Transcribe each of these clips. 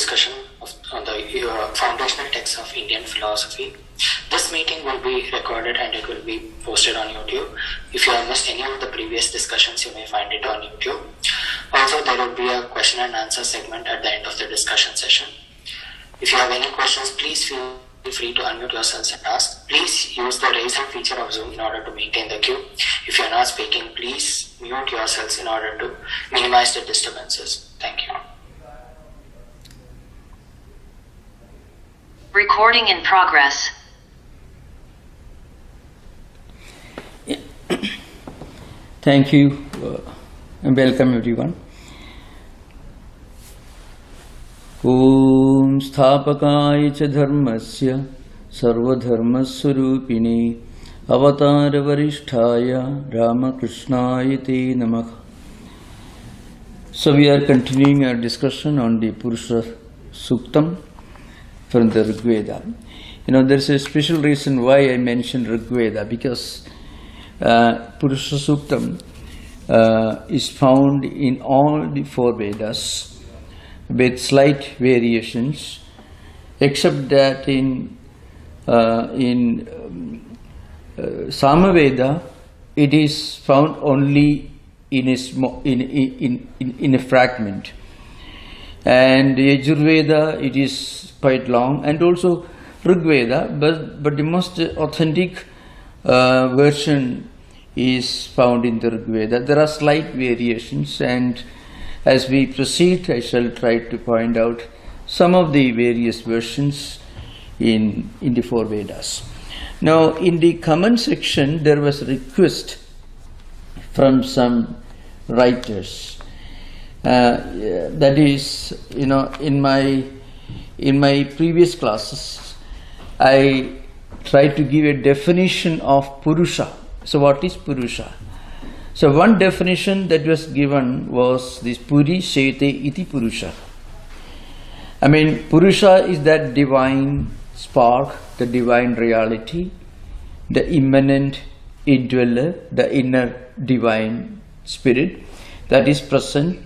discussion on the foundational texts of Indian philosophy. This meeting will be recorded and it will be posted on YouTube. If you have missed any of the previous discussions, you may find it on YouTube. Also, there will be a question and answer segment at the end of the discussion session. If you have any questions, please feel free to unmute yourselves and ask. Please use the raise hand feature of Zoom in order to maintain the queue. If you are not speaking, please mute yourselves in order to minimize the disturbances. Thank you. Recording in progress. Thank you and welcome everyone. Om Sthapakaya cha dharmasya sarvadharmaswarupine avatara varisthaya Ramakrishnaya te namah. So we are continuing our discussion on the Purusha Suktam from the Rig Veda. You know, there's a special reason why I mentioned Rig Veda, because Purusha Suktam is found in all the four Vedas with slight variations, except that in Samaveda it is found only in a fragment, and Yajurveda it is quite long, and also Rig Veda, but the most authentic version is found in the Rig Veda. There are slight variations, and as we proceed, I shall try to point out some of the various versions in the four Vedas. Now, in the comment section, there was a request from some writers. That is, you know, in my previous classes, I tried to give a definition of Purusha. So, what is Purusha? So, one definition that was given was this Puri Shete iti Purusha. I mean, Purusha is that divine spark, the divine reality, the immanent indweller, the inner divine spirit that is present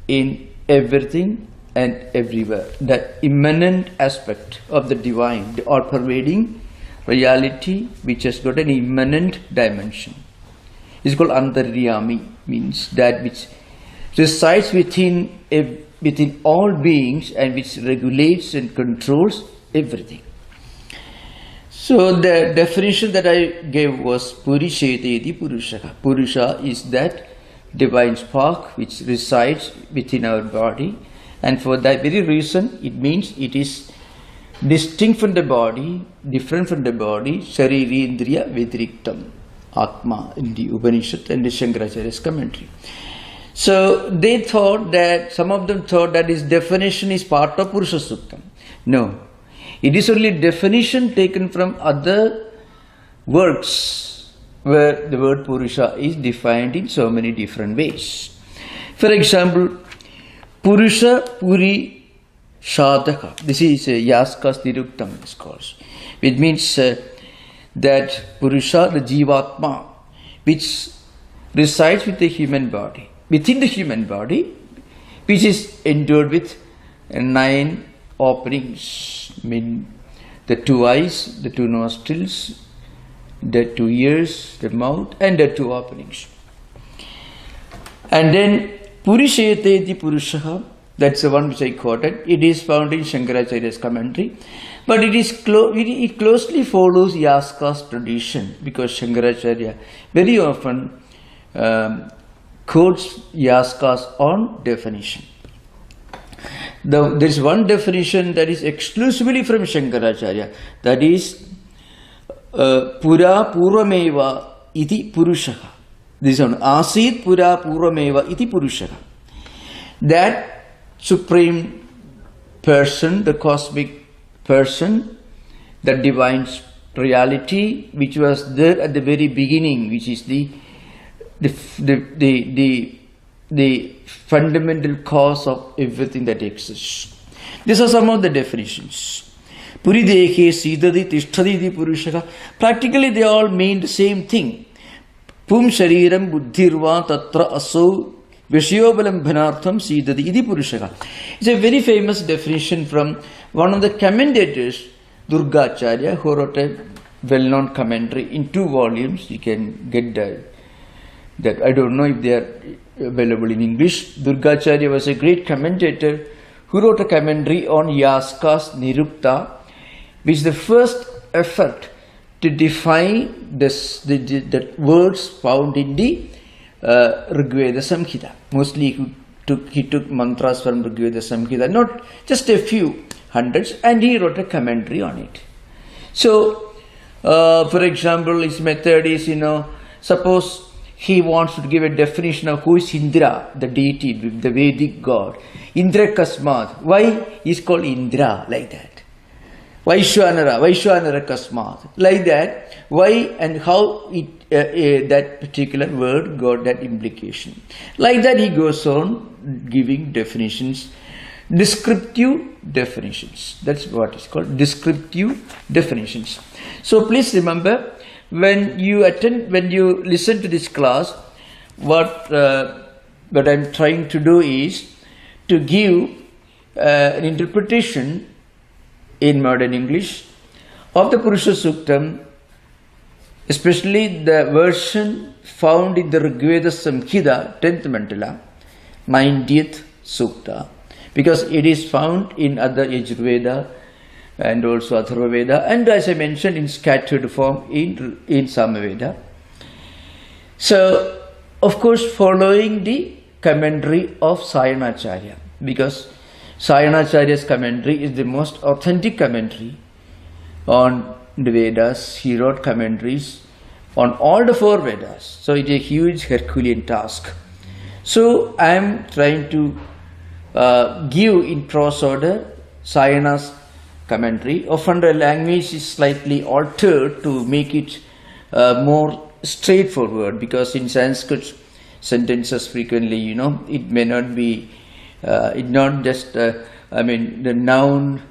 in everything and everywhere. The immanent aspect of the divine, the all-pervading reality which has got an immanent dimension. It's called Antaryami, means that which resides within all beings and which regulates and controls everything. So the definition that I gave was Puri Sheteti Purusha. Purusha is that divine spark which resides within our body, and for that very reason it means it is distinct from the body, different from the body, Shariri Indriya Vedriktam. Atma in the Upanishad and the Shankaracharya's commentary. So they thought that, some of them thought that this definition is part of Purusha Suktam. No, it is only definition taken from other works where the word Purusha is defined in so many different ways. For example, Purusha Puri Shadaka. This is Yaska's Niruktam, it's called, which means that Purusha, the Jivatma, which resides with the human body, within the human body, which is endowed with 9 openings. I mean, the 2 eyes, the 2 nostrils, the 2 ears, the mouth, and the 2 openings. And then Purishete Purusha, that's the one which I quoted. It is found in Shankaracharya's commentary. But it closely follows Yaska's tradition, because Shankaracharya very often quotes Yaska's own definition. There is one definition that is exclusively from Shankaracharya, that is Pura Purvameva iti Purushaha. This one, Asit Pura Purvameva iti Purushaha. That supreme person, the cosmic person, the divine reality which was there at the very beginning, which is the fundamental cause of everything that exists. These are some of the definitions. Puridekhe Sidadi Tishtadidi Purushaka. Practically they all mean the same thing. Pum Shariram Buddhirva Tatra Aso Vishyobalambhanartham Sidati Idi Purushaka. It's a very famous definition from one of the commentators, Durgacharya, who wrote a well-known commentary in 2 volumes. You can get that. I don't know if they are available in English. Durgacharya was a great commentator who wrote a commentary on Yaska's Nirukta, which is the first effort to define the words found in the Rigveda Samhita. Mostly he took mantras from Rigveda Samhita, not just a few hundreds, and he wrote a commentary on it. So, for example, his method is, suppose he wants to give a definition of who is Indra, the deity, the Vedic god. Indra Kasmat. Why is called Indra like that? Vaishwanara Kasmat. Like that. Why and how that particular word got that implication. Like that he goes on giving definitions, descriptive definitions. That's what is called descriptive definitions. So please remember, when you listen to this class, what I'm trying to do is to give an interpretation in modern English of the Purusha Suktam, especially the version found in the Rigveda Samhita, 10th Mandala, 90th Sukta, because it is found in other Yajurveda and also Atharva Veda, and as I mentioned, in scattered form in Samaveda. So, of course, following the commentary of Sayanacharya, because Sayanacharya's commentary is the most authentic commentary on the Vedas. He wrote commentaries on all the 4 Vedas. So it is a huge Herculean task. So I am trying to give in prose order Sayana's commentary. Often the language is slightly altered to make it more straightforward, because in Sanskrit sentences frequently, it may not be, not just, the noun,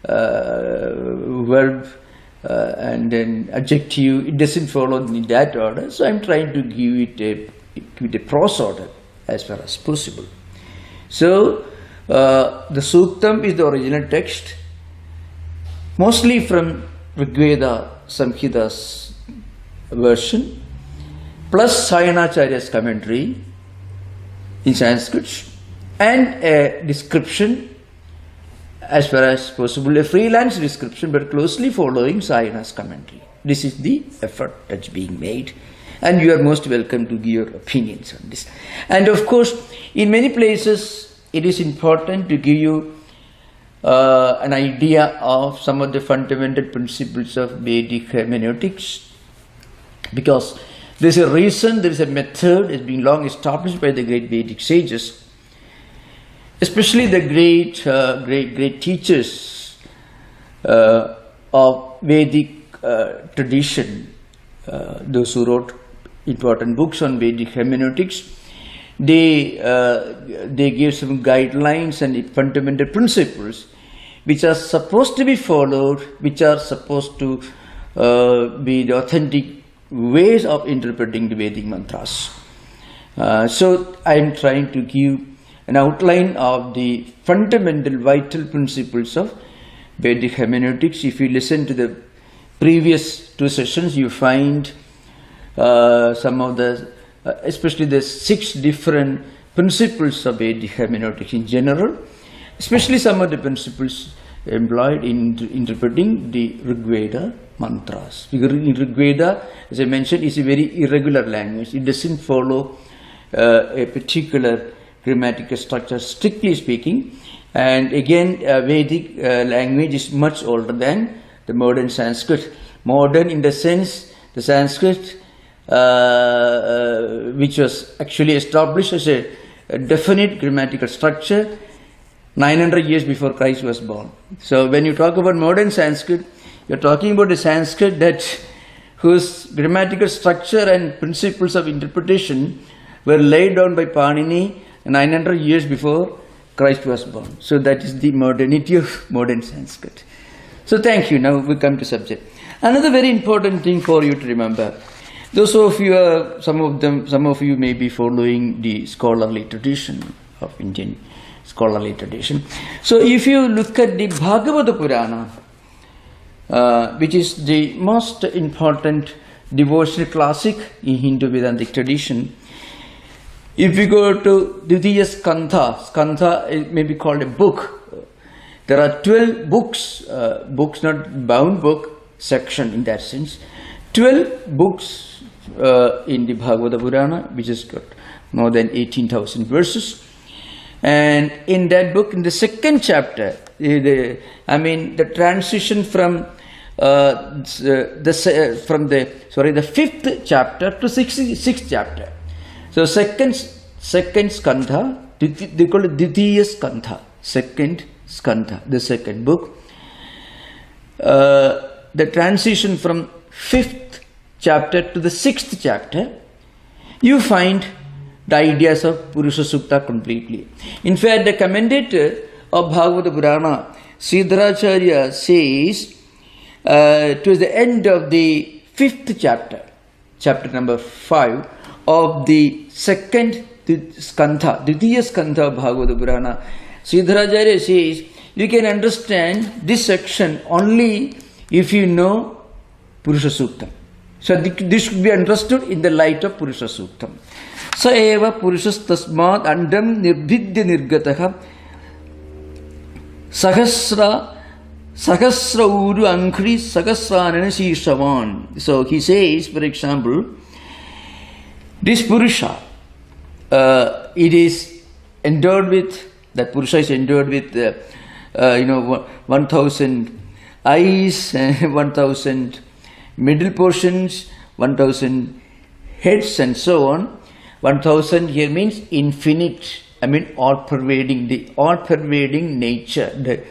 verb, and then adjective, it doesn't follow in that order. So I'm trying to give it a prose order as far as possible. So the Suktam is the original text, mostly from Rigveda Samhita's version, plus Sayanacharya's commentary in Sanskrit, and a description as far as possible, a freelance description, but closely following Sayana's commentary. This is the effort that's being made, and you are most welcome to give your opinions on this. And of course, in many places, it is important to give you an idea of some of the fundamental principles of Vedic hermeneutics, because there is a reason, there is a method, it's been long established by the great Vedic sages, especially the great teachers of Vedic tradition, those who wrote important books on Vedic hermeneutics. They give some guidelines and fundamental principles which are supposed to be followed, which are supposed to be the authentic ways of interpreting the Vedic mantras. So I am trying to give an outline of the fundamental vital principles of Vedic hermeneutics. If you listen to the previous 2 sessions, you find some of the, especially the 6 different principles of Vedic hermeneutics in general, especially some of the principles employed in interpreting the Rigveda mantras. Because in Rigveda, as I mentioned, is a very irregular language. It doesn't follow a particular grammatical structure, strictly speaking. And again, Vedic language is much older than the modern Sanskrit. Modern in the sense, the Sanskrit, which was actually established as a definite grammatical structure 900 years before Christ was born. So when you talk about modern Sanskrit, you're talking about a Sanskrit whose grammatical structure and principles of interpretation were laid down by Panini 900 years before Christ was born. So that is the modernity of modern Sanskrit. So thank you. Now we come to subject. Another very important thing for you to remember. Those of you are, some of you may be following the scholarly tradition of Indian scholarly tradition. So if you look at the Bhagavata Purana, which is the most important devotional classic in Hindu Vedantic tradition, if you go to Dvitiya Skandha, it may be called a book. There are 12 books, books not bound book section in that sense, 12 books in the Bhagavata Purana, which has got more than 18,000 verses. And in that book, in the second chapter, the transition from the fifth chapter to sixth chapter. So second skandha, they call it Dvitiya Skandha, second skandha, the second book. The transition from fifth chapter to the sixth chapter, you find the ideas of Purusha Sukta completely. In fact, the commentator of Bhagavata Purana, Siddharacharya, says towards the end of the fifth chapter, chapter number 5 of the second skandha, Dvitiya Skandha of Bhagavata Purana, Siddharacharya says you can understand this section only if you know Purusha Sukta. So this should be understood in the light of Purusha Sukta. Sa eva Purushas tasmad andam nirbhidya nirgataha sahasra uru ankri sahasranana shishavan. So he says, for example, this Purusha, it is endowed with, that Purusha is endowed with 1,000 eyes, 1,000 middle portions, 1,000 heads and so on. 1,000 here means infinite, all-pervading, the all-pervading nature, the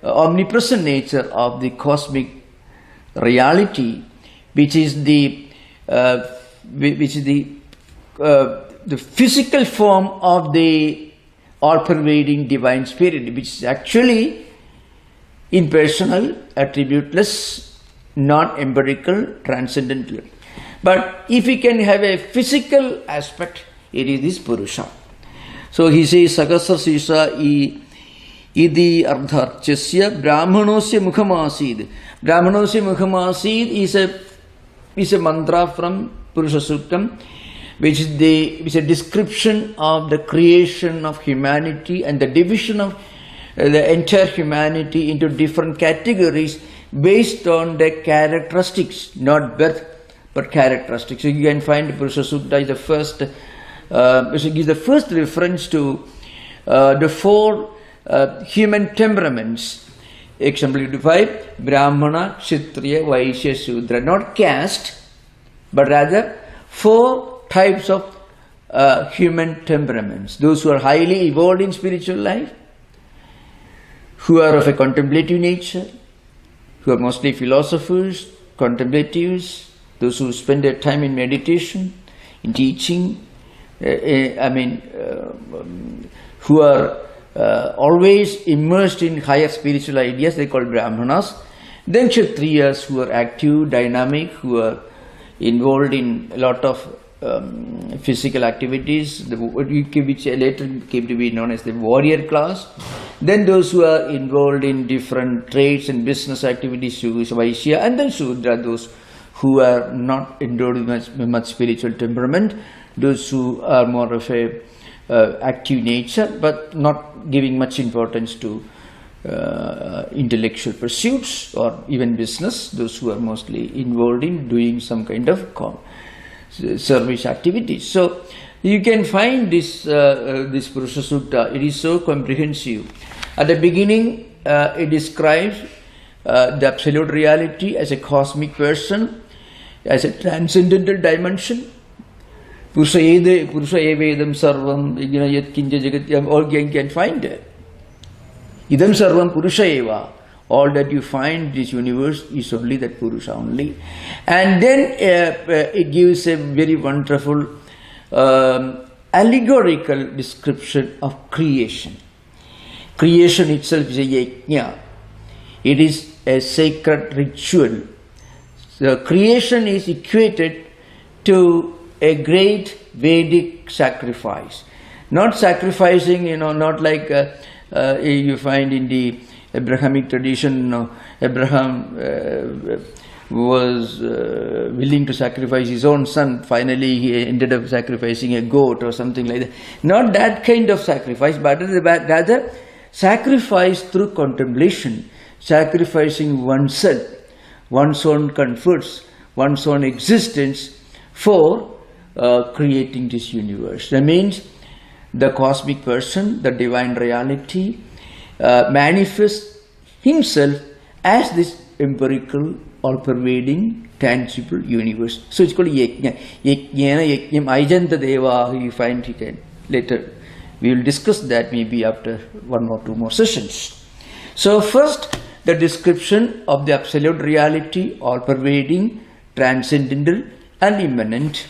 omnipresent nature of the cosmic reality, which is the physical form of the all-pervading divine spirit, which is actually impersonal, attributeless, non-empirical, transcendental. But if we can have a physical aspect, it is this Purusha. So he says, Sakasra Sisha idi ardharchasya brahmanosya mukhamasid. Brahmanosya mukhamasid is a mantra from Purusha Suktam, which is a description of the creation of humanity and the division of the entire humanity into different categories based on the characteristics, not birth, but characteristics. So you can find Purusha Sukta is the first, gives the first reference to the 4 human temperaments, exemplified Brahmana, Kshatriya, Vaishya, Shudra, not caste, but rather 4 types of human temperaments. Those who are highly evolved in spiritual life, who are of a contemplative nature, who are mostly philosophers, contemplatives, those who spend their time in meditation, in teaching, who are always immersed in higher spiritual ideas, they call Brahmanas. Then Kshatriyas, who are active, dynamic, who are involved in a lot of physical activities, which later came to be known as the warrior class. Then those who are involved in different trades and business activities, Vaishya, and then Shudra, those who are not endowed with much spiritual temperament, those who are more of a active nature, but not giving much importance to intellectual pursuits or even business, those who are mostly involved in doing some kind of service activities. So you can find this this Purusha Sukta. It is so comprehensive. At the beginning, it describes the absolute reality as a cosmic person, as a transcendental dimension. Purusha evedam sarvam, yat kinja jagat, all you can find it. Idam sarvam Purusha eva. All that you find in this universe is only that Purusha only. And then it gives a very wonderful allegorical description of creation. Creation itself is a yajna. It is a sacred ritual. The creation is equated to a great Vedic sacrifice. Not sacrificing, not like you find in the Abrahamic tradition, Abraham was willing to sacrifice his own son. Finally, he ended up sacrificing a goat or something like that. Not that kind of sacrifice, but rather sacrifice through contemplation, sacrificing oneself, one's own comforts, one's own existence for creating this universe. That means the cosmic person, the divine reality, manifests himself as this empirical, all-pervading, tangible universe. So it's called yajna. Yajnana yajnam ajanta deva, you find he can later. We will discuss that maybe after one or two more sessions. So first, the description of the absolute reality, all-pervading, transcendental and immanent.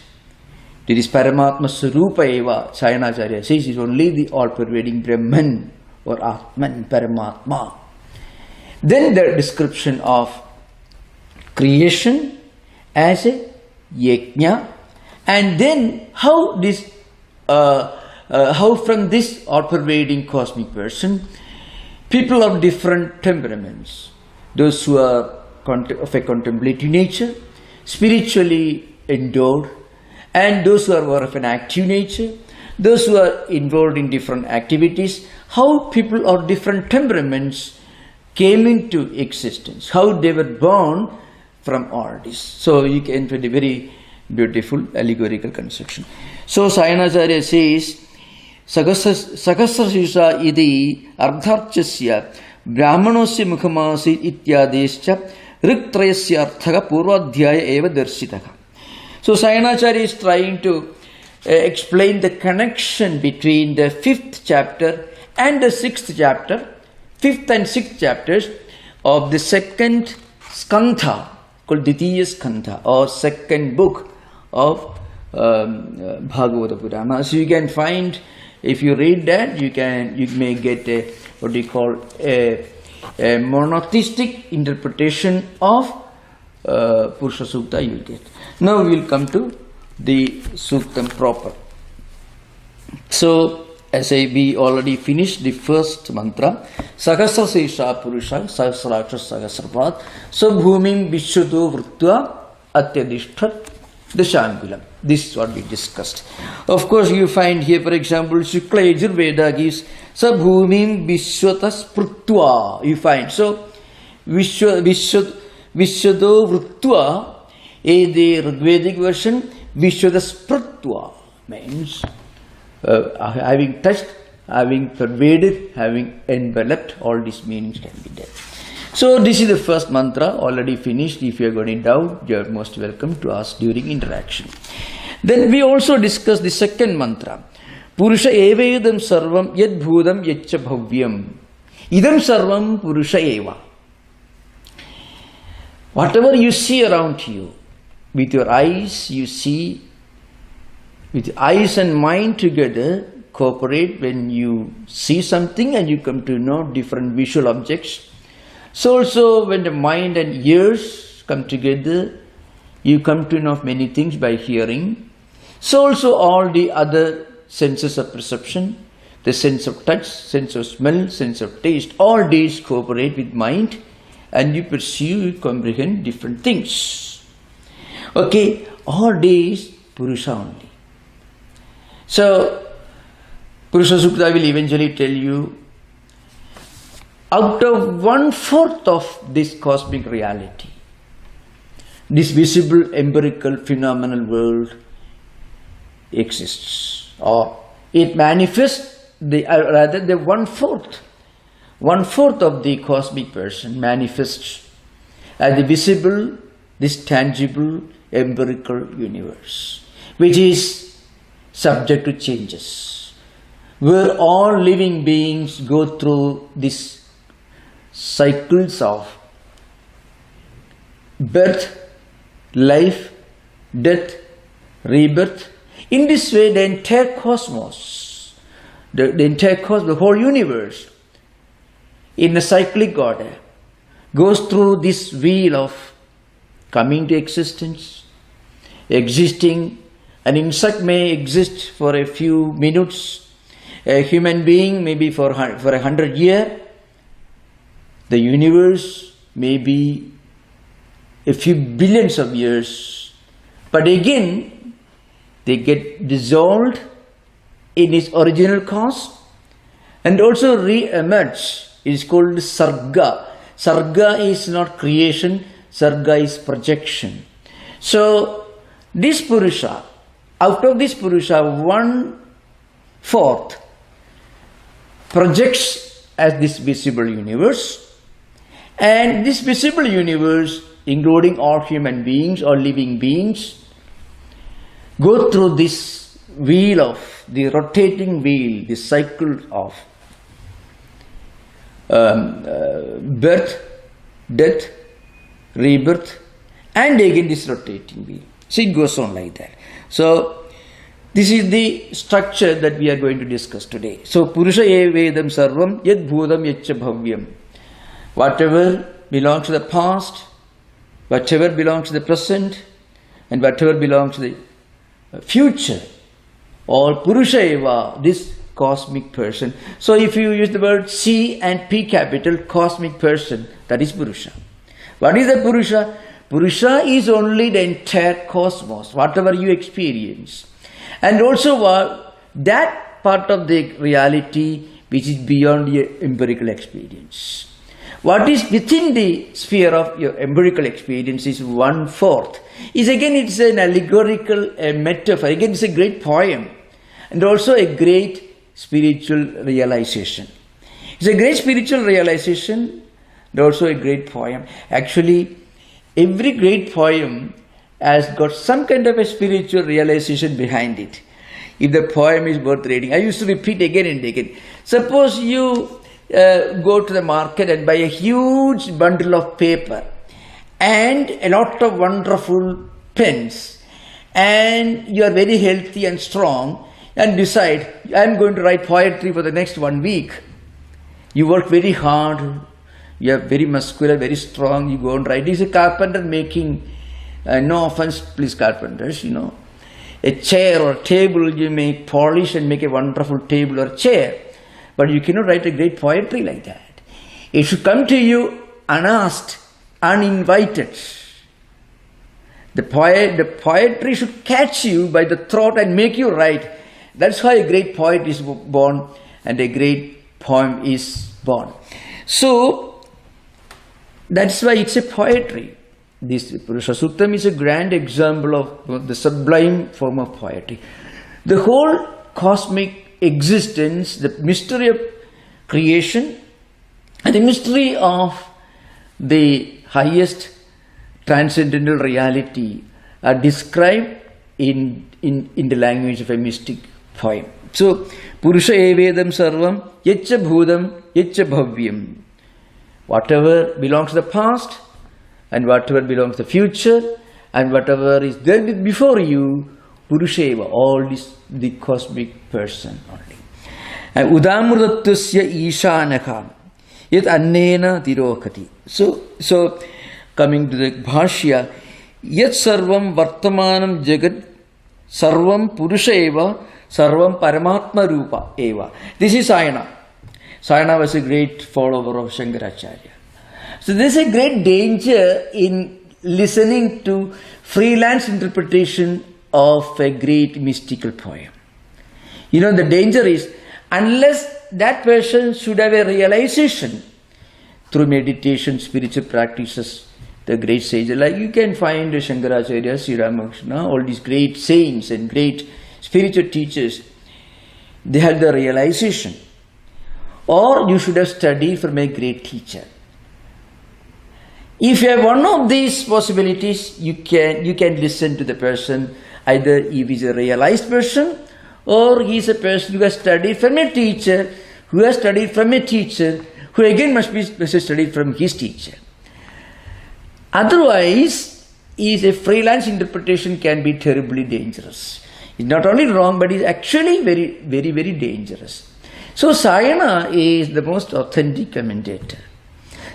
It is Paramatma Sarupa Eva, Sayanacharya says, is only the all-pervading Brahman or Atman, Paramatma. Then the description of creation as a yajna, and then how from this all-pervading cosmic person, people of different temperaments, those who are of a contemplative nature, spiritually endowed, and those who are more of an active nature, those who are involved in different activities, how people of different temperaments came into existence, how they were born from all this. So you can find a very beautiful allegorical conception. So Sayanacharya says, Sakasrashisha idi ardharchasya brahmanosya mukhamasi ityadescha riktrayasya arthaka purvadhyaya eva darshitaka. So Sayanacharya is trying to explain the connection between the 5th chapter and the 6th chapter, 5th and 6th chapters of the 2nd skandha, called Ditiya Skandha, or 2nd book of Bhagavata Purana. So you can find, if you read that, you may get a monotheistic interpretation of Purusha Sukta you will get. Now we will come to the Suktam proper. So, as we already finished the first mantra, Sahasra Sesha Purusha Sahasraksha Sahasrapat Sabhumim Vishwado Vrutva Atyadishtat Dashangulam. This is what we discussed. Of course, you find here, for example, Shukla Yajurveda gives Sabhumim Vishwatas Prutva. You find. So, Vishwado Vrutva, in the Rigvedic version, Vishwadas Prutva means having touched, having pervaded, having enveloped, all these meanings can be there. So this is the first mantra, already finished. If you have got any doubt, you are most welcome to ask during interaction. Then we also discussed the second mantra. Purusha evedam sarvam yad bhudam yaccha bhavyam. Idam sarvam purusha eva. Whatever you see around you, with your eyes you see, with eyes and mind together cooperate when you see something and you come to know different visual objects. So also when the mind and ears come together, you come to know many things by hearing. So also all the other senses of perception, the sense of touch, sense of smell, sense of taste, all these cooperate with mind and you perceive, you comprehend different things. Okay, all these Purusha only. So, Purusha Sukta will eventually tell you, out of 1/4 of this cosmic reality, this visible empirical phenomenal world exists, or it manifests, rather the 1/4. 1/4 of the cosmic person manifests as the visible, this tangible, empirical universe, which is subject to changes, where all living beings go through these cycles of birth, life, death, rebirth. In this way, the entire cosmos, the whole universe, in a cyclic order, goes through this wheel of coming to existence, existing. An insect may exist for a few minutes, a human being maybe for 100 years. The universe may be a few billions of years, but again they get dissolved in its original cause and also re-emerge. It is called sarga. Sarga is not creation, sarga is projection. So this Purusha, out of this Purusha, 1/4 projects as this visible universe, and this visible universe, including all human beings or living beings, go through this wheel of, the rotating wheel, the cycle of birth, death, rebirth, and again this rotating wheel. So it goes on like that. So this is the structure that we are going to discuss today. So Purusha evedam sarvam yad bhudam yaccha bhavyam. Whatever belongs to the past, whatever belongs to the present, and whatever belongs to the future, all Purusha eva, this cosmic person. So if you use the word C and P capital, cosmic person, that is Purusha. What is the Purusha? Purusha is only the entire cosmos, whatever you experience. And also that part of the reality which is beyond your empirical experience. What is within the sphere of your empirical experience is 1/4. It's an allegorical metaphor. Again, it's a great poem and also a great spiritual realization. It's a great spiritual realization and also a great poem. Actually, every great poem has got some kind of a spiritual realization behind it. If the poem is worth reading, I used to repeat again and again. Suppose you go to the market and buy a huge bundle of paper and a lot of wonderful pens, and you are very healthy and strong, and decide, I am going to write poetry for the next 1 week. You work very hard, you are very muscular, very strong, you go and write. This is a carpenter making, no offense please carpenters, a chair or a table you may polish and make a wonderful table or chair. But you cannot write a great poetry like that. It should come to you unasked, uninvited. The poetry should catch you by the throat and make you write. That's why a great poet is born and a great poem is born. So, that's why it's a poetry. This Purusha Suktam is a grand example of the sublime form of poetry. The whole cosmic existence, the mystery of creation and the mystery of the highest transcendental reality are described in the language of a mystic poem. So, Purusha evedam sarvam yaccha bhudam yaccha bhavyam. Whatever belongs to the past and whatever belongs to the future and whatever is there before you, Purusha eva, all this the cosmic person only. And udamrudattasya ishanakam yat annena tirokati. So coming to the bhashya, yat sarvam vartamanam jagat sarvam Purusha eva sarvam paramatma rupa eva. This is Sayana. Sayana was a great follower of Shankaracharya. So there is a great danger in listening to freelance interpretation of a great mystical poem. The danger is, unless that person should have a realization through meditation, spiritual practices, the great sages, like you can find Shankaracharya, Sri Ramanuja, all these great saints and great spiritual teachers, they had the realization. Or you should have studied from a great teacher. If you have one of these possibilities, you can listen to the person. Either if he is a realized person or he is a person who has studied from a teacher, who has studied from a teacher, who again must be studied from his teacher. Otherwise, a freelance interpretation can be terribly dangerous. It's not only wrong, but it's actually very, very, very dangerous. So Sayana is the most authentic commentator.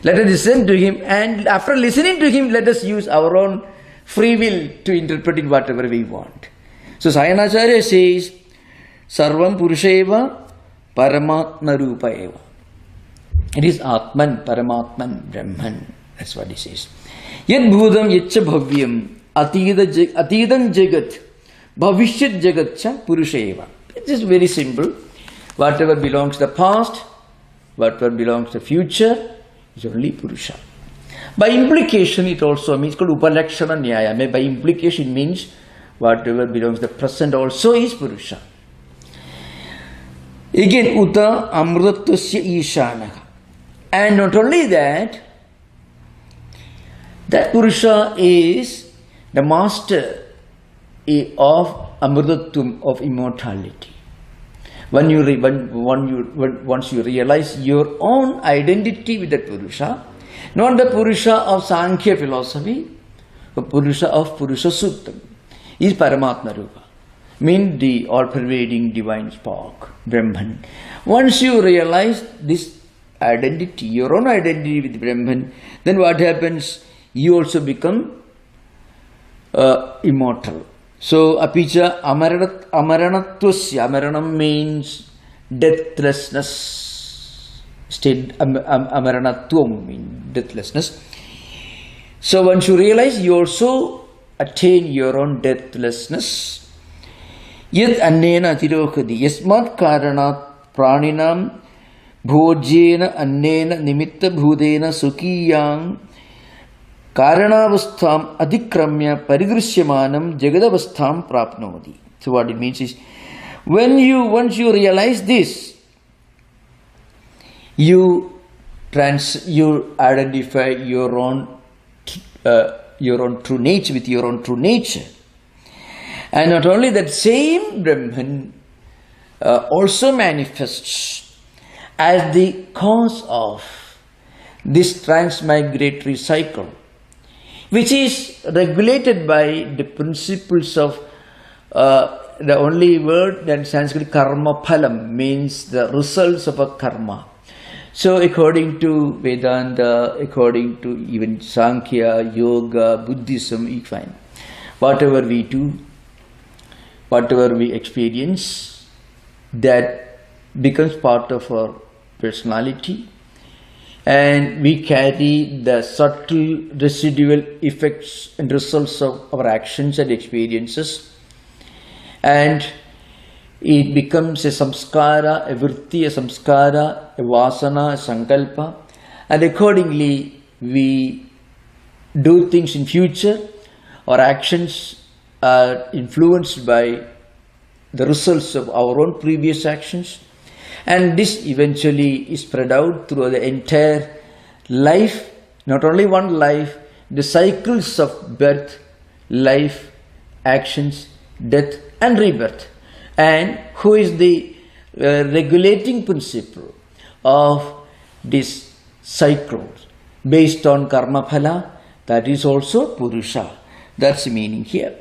Let us listen to him, and after listening to him, let us use our own free will to interpret it whatever we want. So Sayanacharya says, Sarvam Purusheva Paramatma Rupa Eva. It is Atman, Paramatman, Brahman. That's what he says. Yad Bhudam Yaccha Bhavyam Atidam Jagat Bhavishyat Jagatcha Purusheva. It is very simple. Whatever belongs to the past, whatever belongs to the future, is only Purusha. By implication, it also means called Upalakshana Nyaya. By implication, it means whatever belongs to the present also is Purusha. Again, Uta Amrutasya Ishanaka. And not only that, that Purusha is the master of Amrutatvam, of immortality. Once you realize your own identity with that Purusha, not the Purusha of Sankhya philosophy, but Purusha of Purusha Suttam, is Paramatma Rupa, means the all-pervading divine spark, Brahman. Once you realize this identity, your own identity with Brahman, then what happens? You also become immortal. So, apicha amaranattvasya, amaranam means deathlessness. State amaranatvam means deathlessness. So, once you realize, you also attain your own deathlessness. Yad annena atirokhadi yasmat karanat praninam bhojena annena nimitta bhudena sukiyang Karanavastham adhikramya paridrushyamanam jagadavastham prapnodi. So what it means is, once you realize this, you identify your own true nature with your own true nature. And not only that, same Brahman also manifests as the cause of this transmigratory cycle, which is regulated by the principles of the only word that in Sanskrit, karma phalam, means the results of a karma. So according to Vedanta, according to even Sankhya, Yoga, Buddhism, you find whatever we do, whatever we experience, that becomes part of our personality. And we carry the subtle residual effects and results of our actions and experiences. And it becomes a samskara, a vritti, a samskara, a vasana, a sankalpa. And accordingly, we do things in future. Our actions are influenced by the results of our own previous actions. And this eventually is spread out through the entire life, not only one life, the cycles of birth, life, actions, death and rebirth. And who is the regulating principle of this cycle based on karma phala? That is also Purusha. That's the meaning here.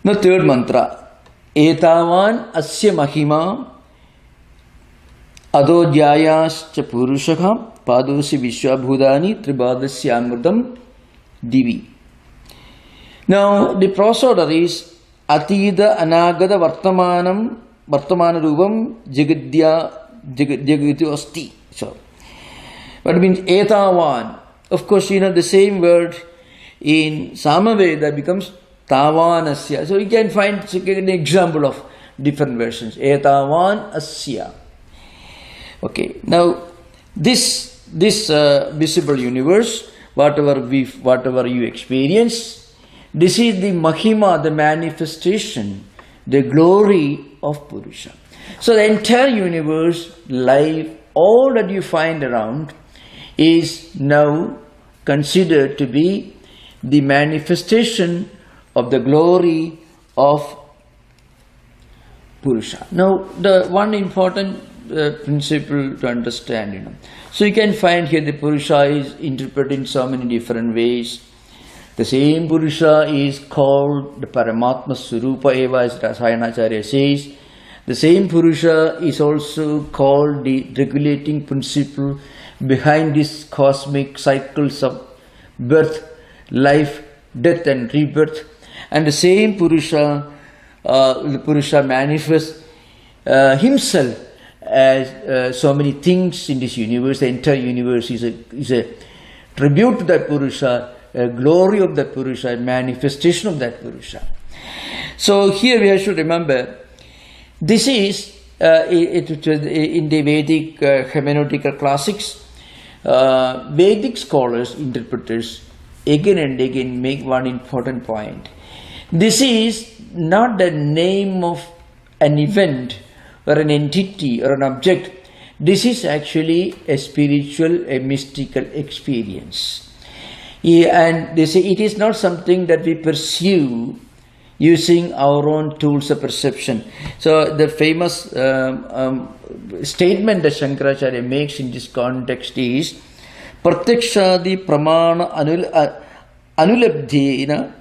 The third mantra, Etavan asya mahima Adodhyayascha Purushakha Padosi Vishwabhudani Tribadasya Amrutam Divi. Now the prosorder is Atida Anagada Vartamana Rupam Jagaditu Asti. So what it means Etavan. Of course, the same word in Samaveda becomes Tavanasya. So you can find an example of different versions. Etavan Asya. Okay, now this visible universe, whatever you experience, this is the Mahima, the manifestation, the glory of Purusha. So the entire universe, life, all that you find around is now considered to be the manifestation of the glory of Purusha. Now the one important principle to understand, So you can find here the Purusha is interpreted in so many different ways. The same Purusha is called the Paramatma Surupa Eva, as Rasayanacharya says. The same Purusha is also called the regulating principle behind these cosmic cycles of birth, life death and rebirth, and the same Purusha, the Purusha manifests himself as so many things in this universe. The entire universe is a tribute to that Purusha, a glory of that Purusha, a manifestation of that Purusha. So here we have to remember, this is in the Vedic hermeneutical classics, Vedic scholars, interpreters, again and again make one important point. This is not the name of an event or an entity or an object. This is actually a spiritual, a mystical experience. And they say it is not something that we pursue using our own tools of perception. So the famous statement that Shankaracharya makes in this context is Pratyakshadi pramana anulabdhena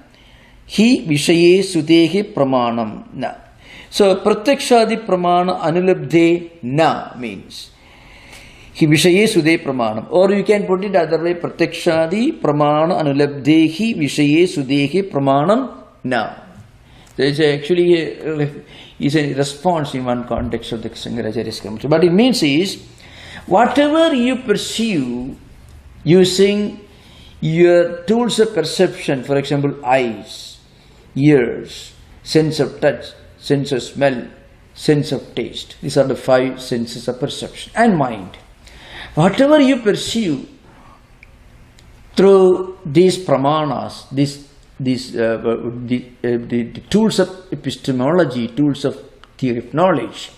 hi vishaye sudehe pramanam na. So Pratyakshadi pramana anulabdhe na means hi vishaye sude pramanam, or you can put it other way, Pratyakshadi pramana anulabdhehi vishaye sudehe pramanam na. There is actually a response in one context of the Shankaracharya's commentary. But it means is, whatever you pursue using your tools of perception, for example, eyes, ears, sense of touch, sense of smell, sense of taste. These are the 5 senses of perception, and mind. Whatever you pursue through these pramanas, the tools of epistemology, tools of theory of knowledge,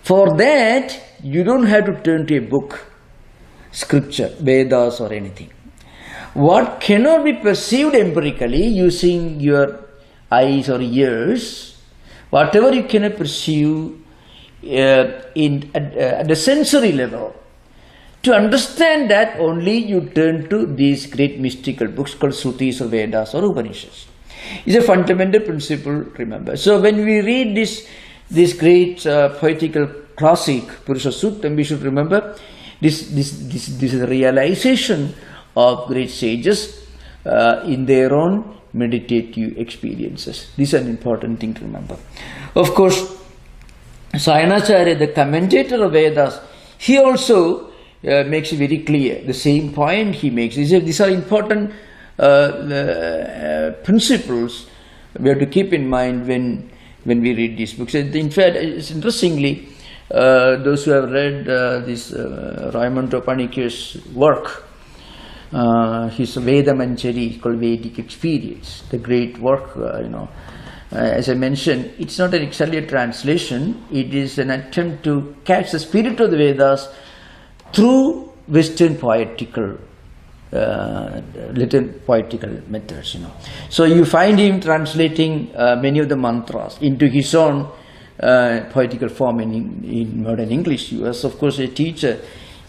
for that you don't have to turn to a book, scripture, Vedas or anything. What cannot be perceived empirically using your eyes or ears, whatever you cannot perceive at the sensory level, to understand that only you turn to these great mystical books called Srutis or Vedas or Upanishads. It's a fundamental principle, remember. So when we read this great poetical classic, Purusha Suktam, we should remember this is a realization of great sages in their own meditative experiences. This is an important thing to remember. Of course, Sayanacharya, the commentator of Vedas, he also makes it very clear. The same point he makes. He says these are important principles we have to keep in mind when we read these books. In fact, it's interestingly, those who have read this Ramanuja Panikir's work, his Veda Manjari called Vedic Experience, the great work, as I mentioned, it's not exactly a translation. It is an attempt to catch the spirit of the Vedas through Western poetical, little poetical methods, So you find him translating many of the mantras into his own poetical form in modern English. He was, of course, a teacher.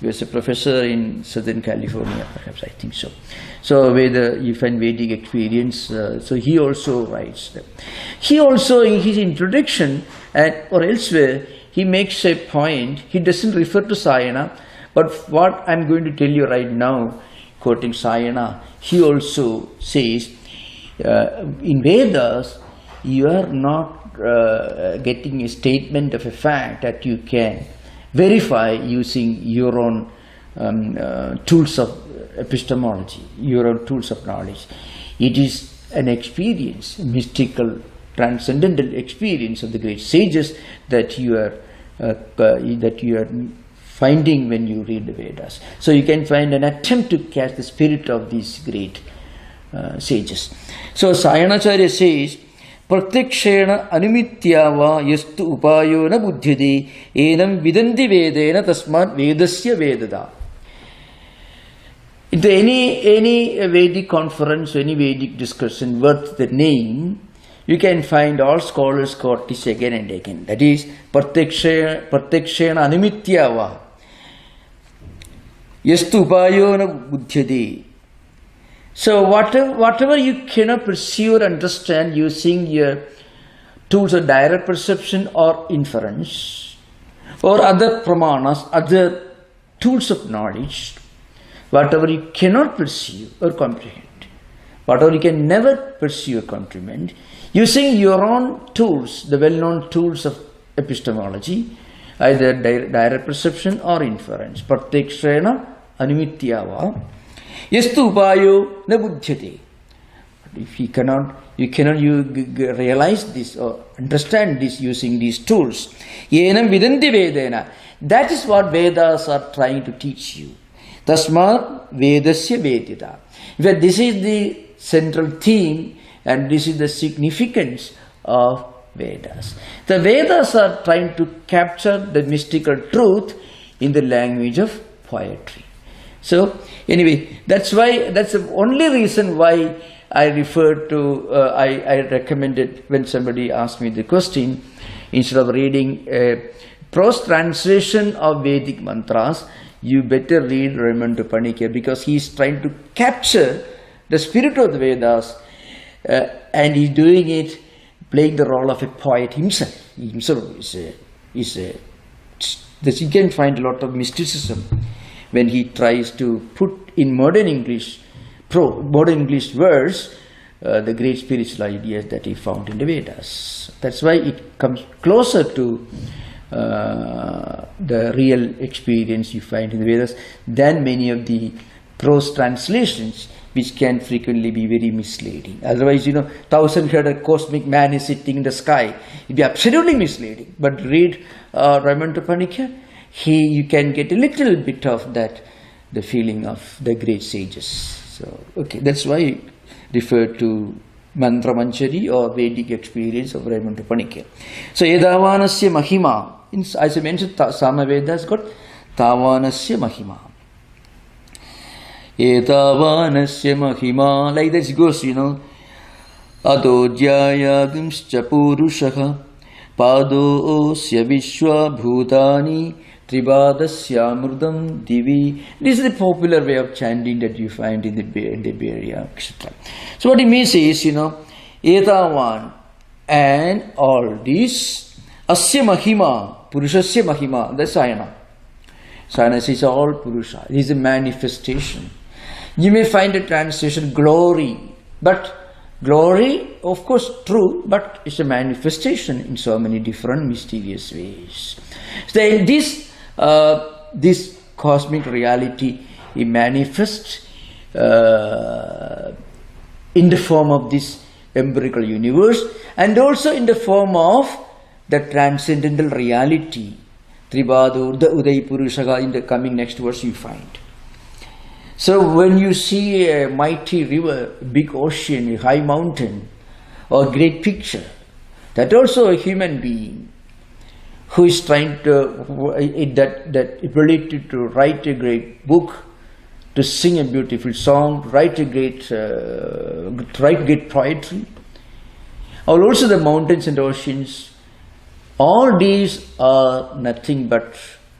He was a professor in Southern California, perhaps, I think so. So where you find Vedic experience, so he also writes them. He also, in his introduction or elsewhere, he makes a point. He doesn't refer to Sayana, but what I'm going to tell you right now, quoting Sayana, he also says, in Vedas, you are not getting a statement of a fact that you can verify using your own tools of epistemology, your own tools of knowledge. It is an experience, a mystical, transcendental experience of the great sages that you are finding when you read the Vedas. So you can find an attempt to catch the spirit of these great sages. So Sayanacharya says, Pratyakshena anumityava yastu upayo na buddhyade enam vidanti vedena tasmat vedasya vedada. Into any Vedic conference, any Vedic discussion worth the name, you can find all scholars quote this again and again. That is, Pratyakshena anumityava yastu upayo na buddhyade. So whatever you cannot perceive or understand using your tools of direct perception or inference or other pramanas, other tools of knowledge, whatever you cannot perceive or comprehend, whatever you can never pursue accomplishment, using your own tools, the well-known tools of epistemology, either direct perception or inference. Pratyekshena animityava yastu upayo na buddhyate. If you cannot realize this or understand this using these tools, yenam vidanti vedena. That is what Vedas are trying to teach you. Tasmat vedasya vedita. But this is the central theme and this is the significance of Vedas. The Vedas are trying to capture the mystical truth in the language of poetry. So anyway, that's the only reason why I referred to, I recommended when somebody asked me the question, instead of reading a prose translation of Vedic mantras, you better read Ramanuja Panikya, because he is trying to capture the spirit of the Vedas and he's doing it, playing the role of a poet himself. He himself you can find a lot of mysticism when he tries to put in modern English words the great spiritual ideas that he found in the Vedas. That's why it comes closer to the real experience you find in the Vedas than many of the prose translations, which can frequently be very misleading. Otherwise, 1,000-headed cosmic man is sitting in the sky. It'd be absolutely misleading. But read Ramanuja Panikya, you can get a little bit of that, the feeling of the great sages. So, okay, that's why I refer to Mantra Manchari or Vedic experience of Ramanuja Panikya. So, Edavanasya Mahima. As I mentioned, Samaveda has got Tavanasya Mahima. Etavanasya Mahima. Like this goes, Adodhyayagimscha Purushaha Padosya Vishwa Bhutani Tribadasya Murdam Divi. This is the popular way of chanting that you find in the Beria, etc. So what it means is, Etavan and all these Asya Mahima, Purushasya Mahima, that's Sayana. Sayana is all Purusha. It is a manifestation. You may find a translation glory, but glory, of course, true, but it's a manifestation in so many different mysterious ways. So this cosmic reality, it manifests in the form of this empirical universe and also in the form of the transcendental reality. Tribadu, the Uday Purushaga, in the coming next verse you find. So when you see a mighty river, a big ocean, a high mountain, or a great picture, that also a human being who is trying to, that ability to write a great book, to sing a beautiful song, write great poetry, or also the mountains and oceans. All these are nothing but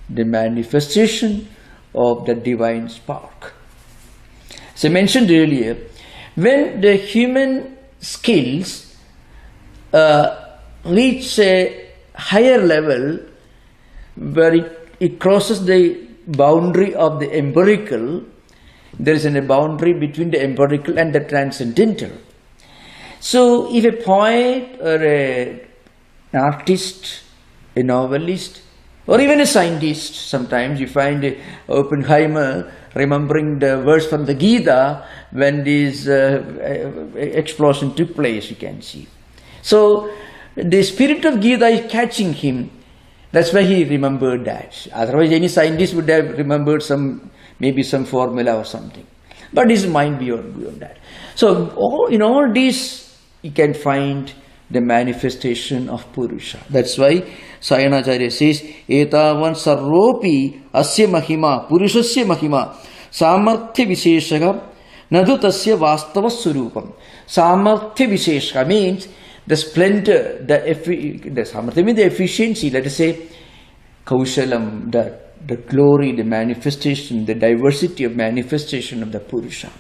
the manifestation of the divine spark. As I mentioned earlier, when the human skills reach a higher level where it crosses the boundary of the empirical, there is a boundary between the empirical and the transcendental. So if a poet or an artist, a novelist, or even a scientist, sometimes you find Oppenheimer remembering the verse from the Gita when this explosion took place, you can see. So the spirit of Gita is catching him. That's why he remembered that. Otherwise any scientist would have remembered maybe some formula or something. But his mind beyond that. So in all this you can find the manifestation of Purusha. That's why Sayanacharya says, Etavan sarvopi asya mahima, Purushasya mahima, samarthya visheshaka, nadu tasya vastava surupam. Samarthya visheshaka means the splendor, the samarthya means the efficiency, let us say, kaushalam, the glory, the manifestation, the diversity of manifestation of the Purusha.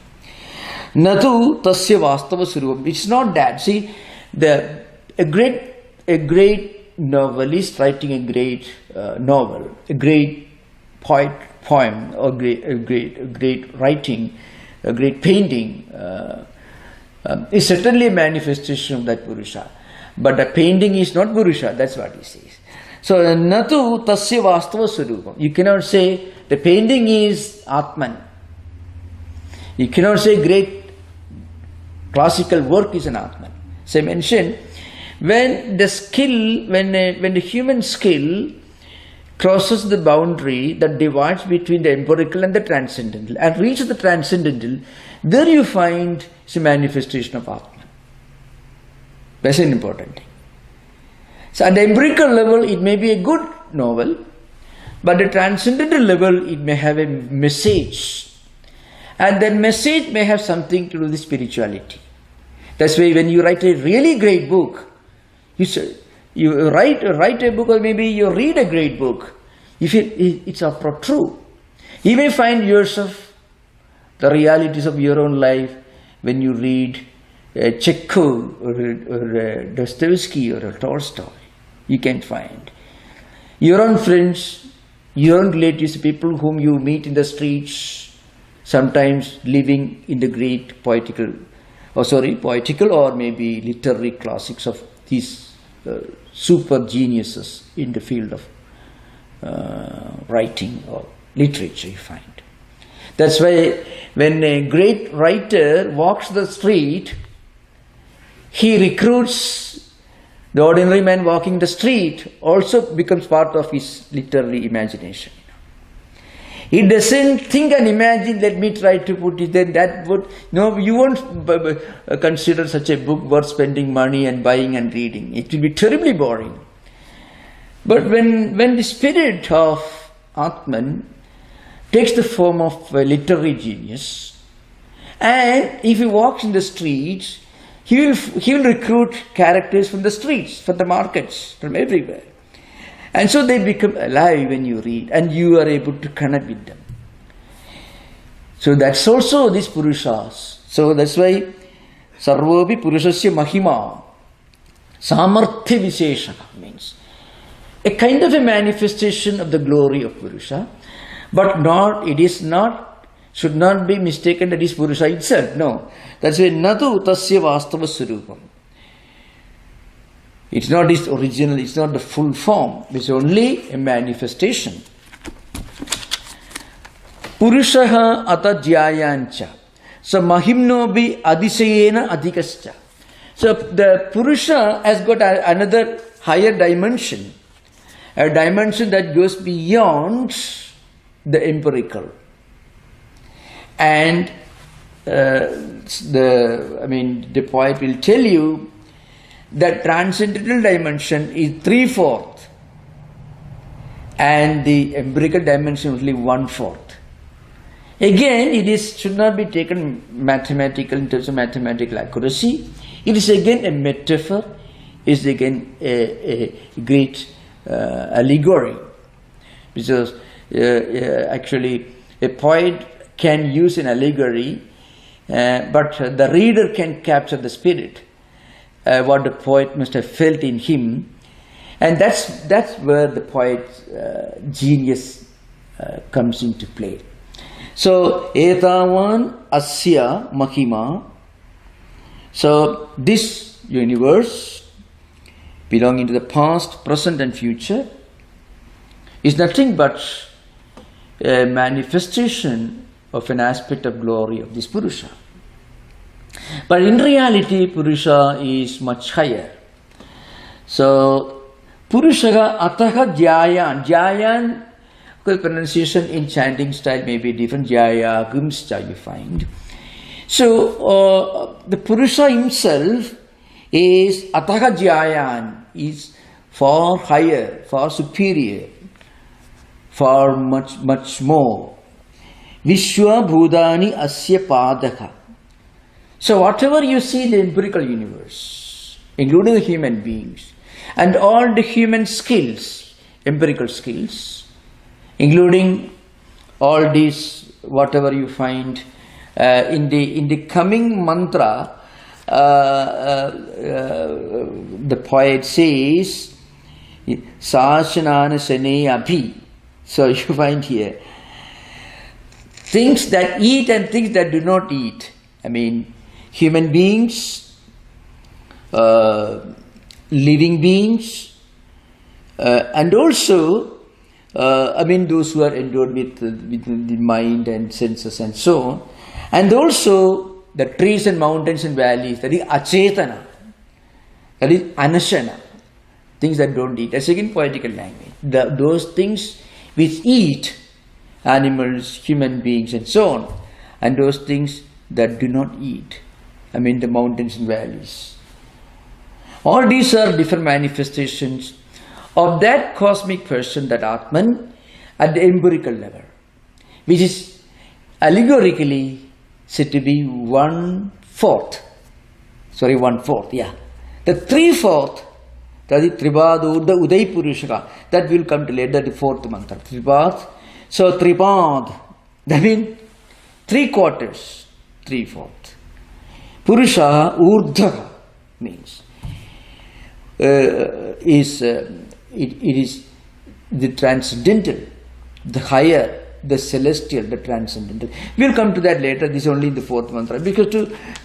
Nadu tasya vastava surupam. It's not that. See, a great novelist writing a great novel, a great poem, or a great writing, a great painting, is certainly a manifestation of that Purusha. But a painting is not Purusha, that's what he says. So, natu tasya vastava swarupam. You cannot say the painting is Atman. You cannot say great classical work is an Atman. So I mentioned, when the skill, when the human skill crosses the boundary that divides between the empirical and the transcendental and reaches the transcendental, there you find it's a manifestation of Atman. That's an important thing. So at the empirical level, it may be a good novel, but at the transcendental level, it may have a message. And that message may have something to do with spirituality. That's why when you write a really great book, you write a book, or maybe you read a great book, you feel it's true. You may find yourself the realities of your own life when you read Chekhov or Dostoevsky or Tolstoy. You can find your own friends, your own relatives, people whom you meet in the streets, sometimes living in the great poetical or maybe literary classics of these super geniuses in the field of writing or literature, you find. That's why when a great writer walks the street, he recruits the ordinary man walking the street, also becomes part of his literary imagination. He doesn't think and imagine, let me try to put it then that would, no, you won't consider such a book worth spending money and buying and reading. It will be terribly boring. But when the spirit of Atman takes the form of a literary genius, and if he walks in the streets, he will recruit characters from the streets, from the markets, from everywhere. And so they become alive when you read, and you are able to connect with them. So that's also these Purushas. So that's why Sarvopi Purushasya Mahima Samarthya Vishesha means a kind of a manifestation of the glory of Purusha, but should not be mistaken that it is Purusha itself. No. That's why Natu Tasya Vastava Surupam. It's not its original, it's not the full form, it's only a manifestation. Purushaha ata jyayancha. So mahimnobi adisayena adhikascha. So the Purusha has got another higher dimension, a dimension that goes beyond the empirical. And the poet will tell you that transcendental dimension is 3/4 and the empirical dimension only 1/4. Again, should not be taken mathematical in terms of mathematical accuracy. It is again a metaphor, it is again a great allegory. Because actually a poet can use an allegory, but the reader can capture the spirit. What the poet must have felt in him, and that's where the poet's genius comes into play. So etavan asya mahima. So this universe, belonging to the past, present and future, is nothing but a manifestation of an aspect of glory of this Purusha. But in reality, Purusha is much higher. So, Purushaha ataha jyayan. Jyayan, because pronunciation in chanting style may be different. Jaya, gumscha you find. So, the Purusha himself is ataha jyayan, is far higher, far superior, far much more. Vishwa bhudani asya padaka. So whatever you see in the empirical universe, including the human beings, and all the human skills, empirical skills, including all these, whatever you find in the coming mantra, the poet says, Sāshanāna Sane Abhi. So you find here, things that eat and things that do not eat. human beings, living beings, and also those who are endowed with the mind and senses and so on, and also the trees and mountains and valleys, that is achetana, that is anashana, things that don't eat. That's again poetical language. Those things which eat, animals, human beings and so on, and those things that do not eat, the mountains and valleys. All these are different manifestations of that cosmic person, that Atman, at the empirical level, which is allegorically said to be 1/4. Sorry, 1/4, yeah. The 3/4, that is Tripad Uday Purushaka, that will come to later, the fourth mantra. Tripad. So Tripad, that means 3/4, 3/4. Purusha Urdhva means it is the transcendental, the higher, the celestial, the transcendental. We'll come to that later. This is only in the fourth mantra, because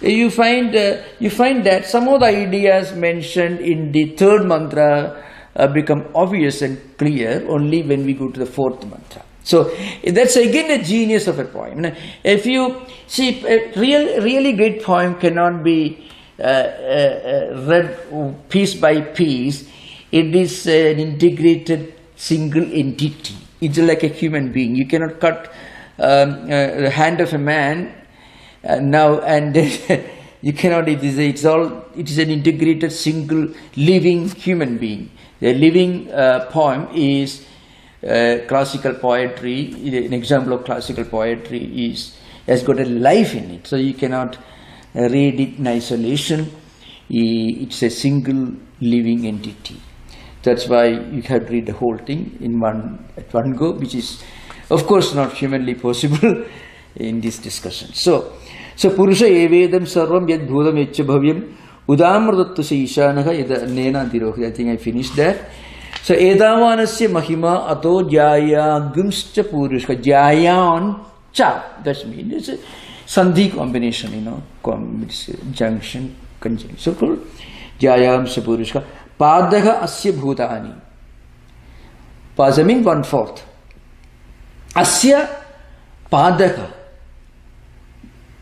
you find that some of the ideas mentioned in the third mantra become obvious and clear only when we go to the fourth mantra. So that's again a genius of a poem. If you see, a really great poem cannot be read piece by piece. It is an integrated single entity. It's like a human being. You cannot cut the hand of a man now and then you cannot. It is an integrated single living human being. The living poem is classical poetry. An example of classical poetry has got a life in it. So you cannot read it in isolation. It's a single living entity. That's why you have to read the whole thing at one go, which is, of course, not humanly possible in this discussion. So Purusha evedam sarvam yad bhudam etcha bhavyam udamrdattu se ishanaha yad nena dirohi. I think I finished that. So edavanasya mahima ato jayagumscha purusha jayan cha. That means it's a sandhi combination, junction, conjunction. So called jayamscha purusha. Padaha asya bhutani. Pada means 1/4. Asya padaha.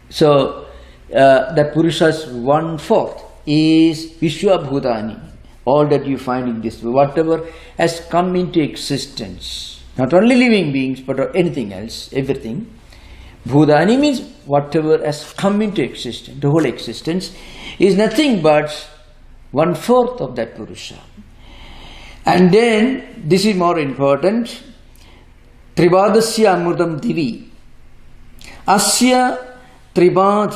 So the Purusha's 1/4 is Vishwa Bhutani. All that you find in this, whatever has come into existence, not only living beings but anything else, everything. Bhutani means whatever has come into existence. The whole existence is nothing but 1/4 of that Purusha. And then, this is more important, Tribadasya Amurdam Divi. Asya Tribad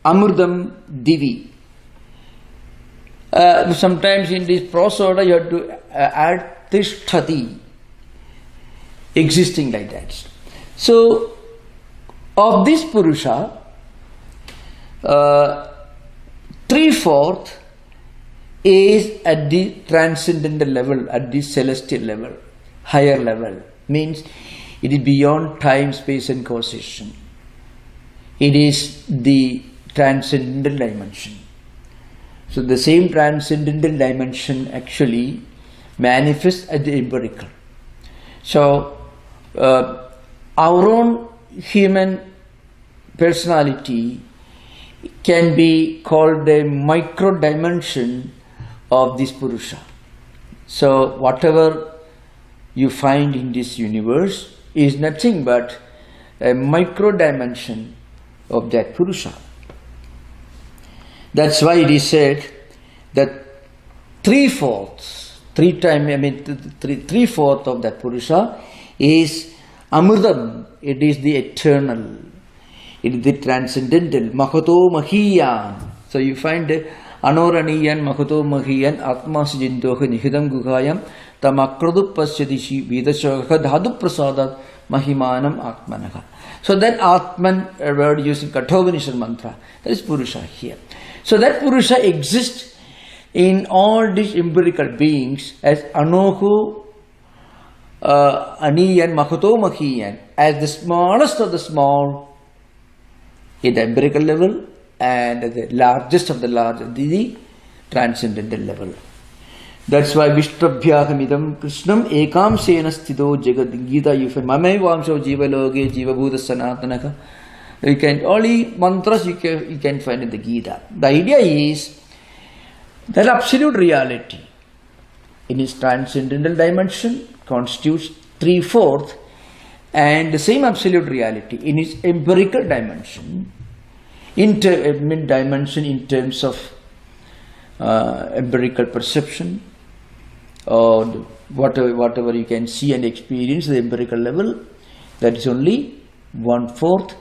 Amurdam Divi. Sometimes in this prose order you have to add Tishtati, existing like that. So, of this Purusha, 3/4 is at the transcendental level, at the celestial level, higher level. Means it is beyond time, space and causation. It is the transcendental dimension. So the same transcendental dimension actually manifests at the empirical. So our own human personality can be called a micro dimension of this Purusha. So whatever you find in this universe is nothing but a micro dimension of that Purusha. That's why it is said that 3/4 of that Purusha is Amurdam. It is the eternal. It is the transcendental. Mahato Mahiyan. So you find Anoraniyan Mahato Mahiyan Atmas Jintoha Nihidam Guhayam Tamakradu Pasyadishi Vidashoka Dhadu Prasadat Mahimanam Atmanaha. So that Atman, a word used in Kathopanishad mantra, that is Purusha here. So that Purusha exists in all these empirical beings as Anohu, Aniyan, Mahato Mahiyan, as the smallest of the small in the empirical level, and the largest of the large, the transcendental level. That's why Vishprabhyahamidam Krishnam ekam sena sthido jagad. Gita you find Mamevamsho jiva loge jiva bhuta sanatanaka. You can only mantras you can find in the Gita. The idea is that absolute reality in its transcendental dimension constitutes 3/4, and the same absolute reality in its empirical dimension, in terms of empirical perception, or whatever you can see and experience at the empirical level, that is only 1/4.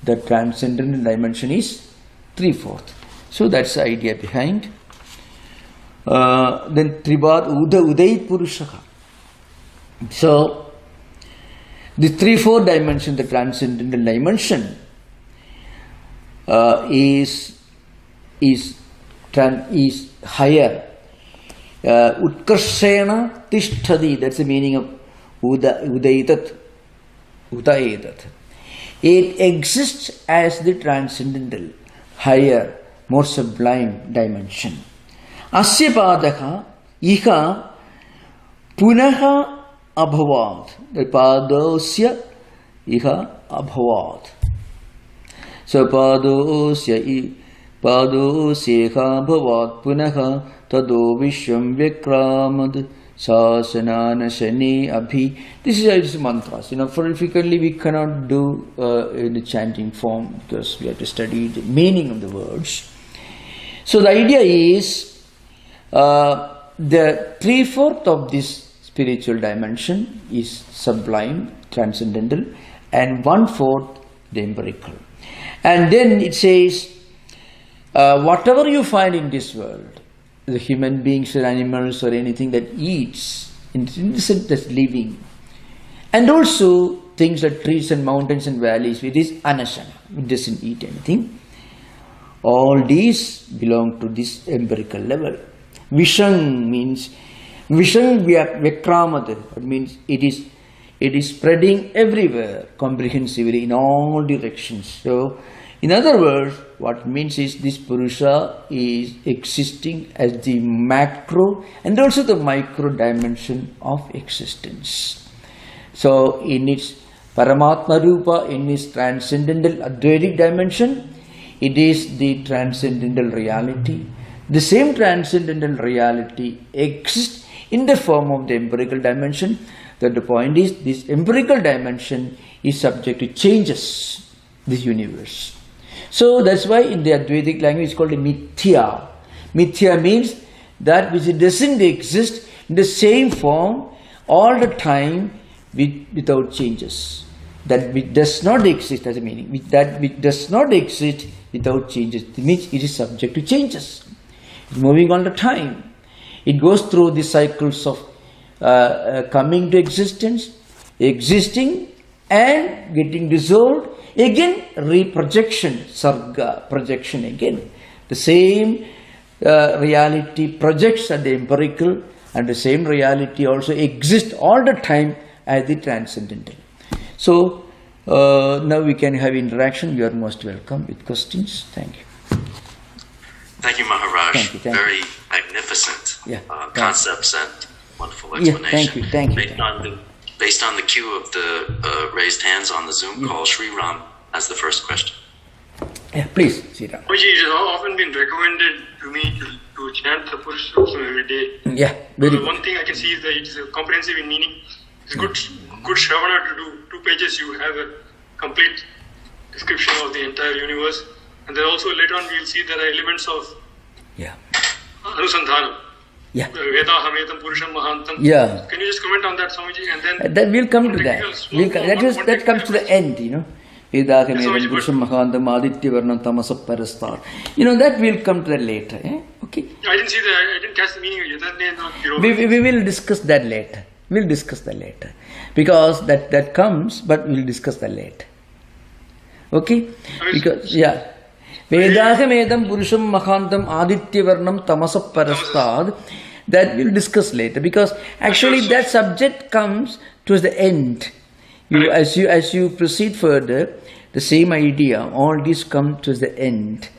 The transcendental dimension is 3/4. So that's the idea behind. Then Tribad Udai Purushaka. So the 3/4 dimension, the transcendental dimension, is higher. Utkarshena Tishtadi, that's the meaning of Udaitat. It exists as the transcendental, higher, more sublime dimension. Asya padaka iha punaha abhavat. The padosya iha abhavat. So padosya bhavat punaha tado vishvam vikramad sasanana shani abhi. This is mantras. Frequently we cannot do in the chanting form because we have to study the meaning of the words. So the idea is the 3/4 of this spiritual dimension is sublime, transcendental, and 1/4 the empirical. And then it says, whatever you find in this world, the human beings or animals or anything that eats, in the sense that's living, and also things like trees and mountains and valleys, which is anashana, it doesn't eat anything. All these belong to this empirical level. Vishang means Vishang Vikramata. It means it is spreading everywhere, comprehensively in all directions. So, in other words, what it means is this Purusha is existing as the macro and also the micro dimension of existence. So, in its Paramatma Rupa, in its transcendental Advaitic dimension, it is the transcendental reality. The same transcendental reality exists in the form of the empirical dimension. That the point is, this empirical dimension is subject to changes, this universe. So that's why in the Advaitic language it's called a mithya. Mithya means that which doesn't exist in the same form all the time without changes. That which does not exist as a meaning. That which does not exist without changes. It means it is subject to changes. It's moving all the time. It goes through the cycles of coming to existence, existing and getting dissolved, again reprojection, sarga, projection again. The same reality projects at the empirical, and the same reality also exists all the time as the transcendental. So now we can have interaction. You are most welcome with questions. Thank you. Thank you, Maharaj. Thank you. Very magnificent concepts and wonderful explanation. Thank you. Based on the cue of the raised hands on the Zoom call, Sri Ram has the first question. Yeah, please, Sri Ram. It has often been recommended to me to chant the Purush Shlokas every day. Yeah, very good. One thing I can see is that it is comprehensive in meaning. It's good Shravana to do 2 pages. You have a complete description of the entire universe. And then also later on we will see there are elements of Anusandhanam. Yeah. Veda Hametam Purusham Mahantam. Yeah. Can you just comment on that, Swamiji? And then that we'll come to that. That comes to the end, Veda Hametam Purusham Mahantam Aditya Varnam Tamasa Parastar. That will come to that later. Okay. I didn't see that. I didn't catch the meaning of Yadadne. We will discuss that later. We'll discuss that later. Because that comes, but we'll discuss that later. Okay? Because, Vedahamedam Purusham Mahantam Aditya Varnam Tamasa Parastad, that we'll discuss later, because actually that subject comes towards the end. As you proceed further, the same idea, all these come towards the end.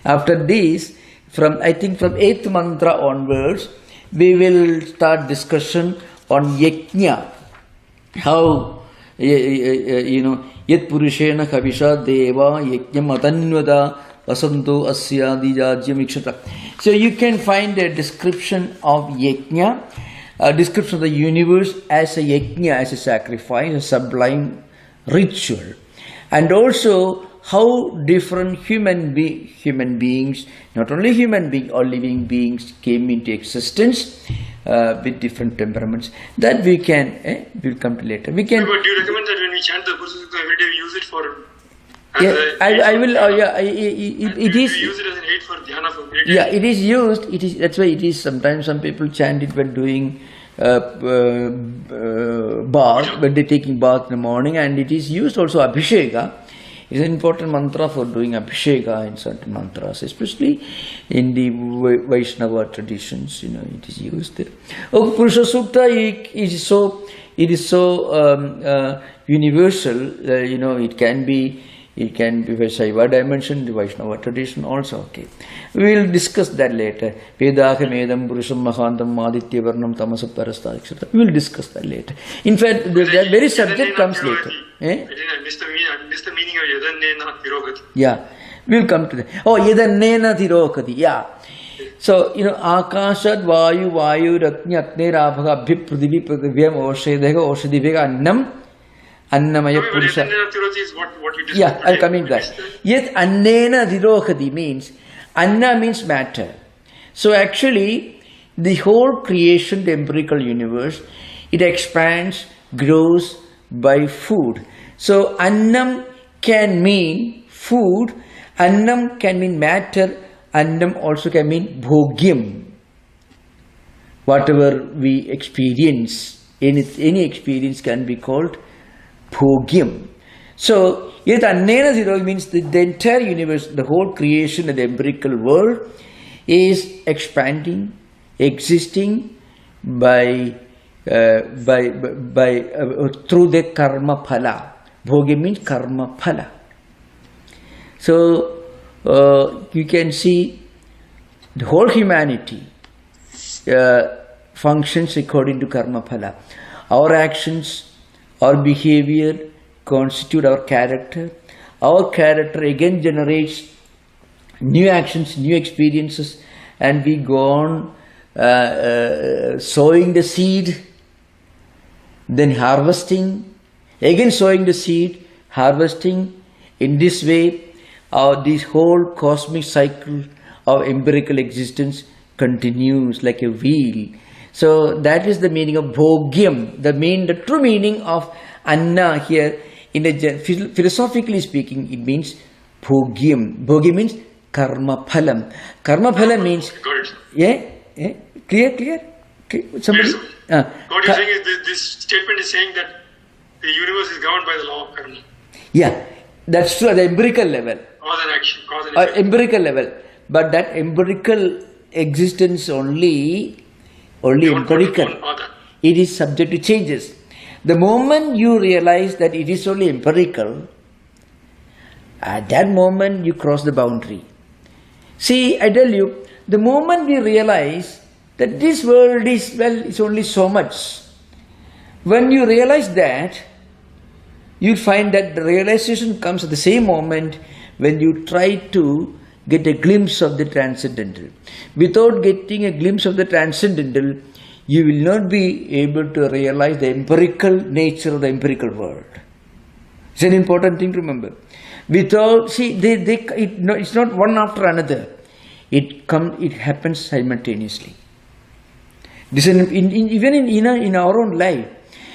After this, I think from 8th mantra onwards, we will start discussion on yajna. How, yat purushena kavisha deva yajnam atanvada vasanto asya dijajyam ikshata. So you can find a description of yajna, a description of the universe as a yajna, as a sacrifice, a sublime ritual. And also how different human beings, not only human beings, all living beings came into existence with different temperaments. That we can, we'll come to later. We can. But do you recommend that when we chant the Buddha Sutta every day, we use it for? I will. It is. We use it as an aid for dhyana for meditation. Yeah, it is used. It is. That's why it is. Sometimes some people chant it when doing bath, when they're taking bath in the morning, and it is used also abhisheka. It's an important mantra for doing abhisheka in certain mantras, especially in the Vaishnava traditions. It is used. Oh, Purusha Sukta is so universal. It can be Shaiva dimension, the Vaishnava tradition also. Okay, we will discuss that later. Vedaka Medam Purusham Mahantam Maditya Varnam Tamasa Parasta, etc. We will discuss that later. In fact, that very subject comes later. I missed the meaning of Yadannena Tirokati. Yeah, we will come to that. Oh, Yadannena Tirokati. Yeah. So, Akashad Vayu Rakni Akne Rabhaga Bhip Pridhivi Pridhivyam Oshedega Oshedivega Annam Annamaya Purusha. Yeah, I'll come into that. Yet Annena Tirokati means, Anna means matter. So actually, the whole creation, the empirical universe, it expands, grows by food. So Annam can mean food, Annam can mean matter, Annam also can mean bhogyam. Whatever we experience, any experience can be called bhogyam. So, yet annena zero means the entire universe, the whole creation and the empirical world is expanding, existing by through the karma phala. Bhogyam means karma phala. So, you can see the whole humanity functions according to karma phala. Our actions, our behavior constitute our character. Our character again generates new actions, new experiences, and we go on sowing the seed, then harvesting, again sowing the seed, harvesting. In this way, this whole cosmic cycle of empirical existence continues like a wheel. So that is the meaning of bhogyam. The true meaning of anna here, philosophically speaking, it means bhogyam. Bhogyam means karma phalam. Karma phalam means, clear? Somebody? Yes, what you're saying is this statement is saying that the universe is governed by the law of karma. Yeah, that's true at the empirical level. Cause and action, cause and effect. Empirical level. But that empirical existence only empirical. It is subject to changes. The moment you realize that it is only empirical, at that moment you cross the boundary. See, I tell you, the moment we realize that this world is, it's only so much. When you realize that, you find that the realization comes at the same moment when you try to get a glimpse of the transcendental. Without getting a glimpse of the transcendental, you will not be able to realize the empirical nature of the empirical world. It's an important thing to remember. Without, see, it's not one after another. It happens simultaneously. This is even in our own life.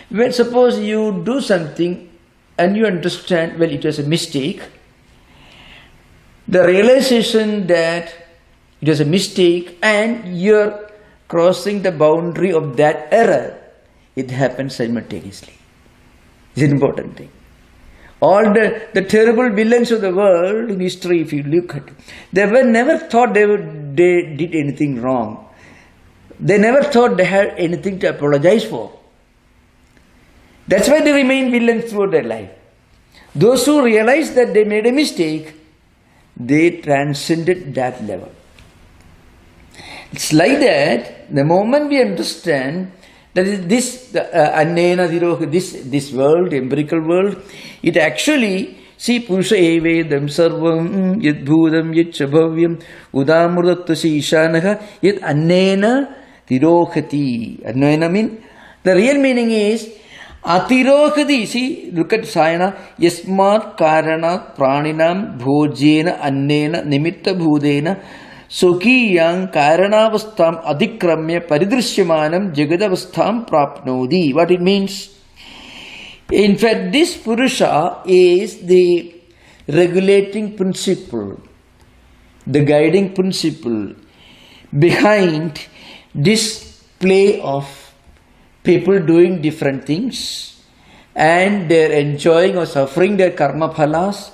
When suppose you do something and you understand, well, it was a mistake. The realization that it was a mistake and you're crossing the boundary of that error, it happens simultaneously. It's an important thing. All the terrible villains of the world in history, if you look at it, they never thought they did anything wrong. They never thought they had anything to apologize for. That's why they remain villains throughout their life. Those who realize that they made a mistake they transcended that level. It's like that, the moment we understand that this annena tiroha, this world, empirical world, it actually, see, Purusha evedam sarvam yad bhudam yad chabhavyam udamrudattasi ishanaha yad annena tirohati. Annena means, the real meaning is, atirohati. See, look at Sayana. Yasmat karana praninam bhojena annena nimitta bhudena Sokiyang karanavastham adhikramya paridrishyamanam jagadavastham prapnodi. What it means? In fact, this Purusha is the regulating principle, the guiding principle behind this play of people doing different things and they're enjoying or suffering their karma phalas.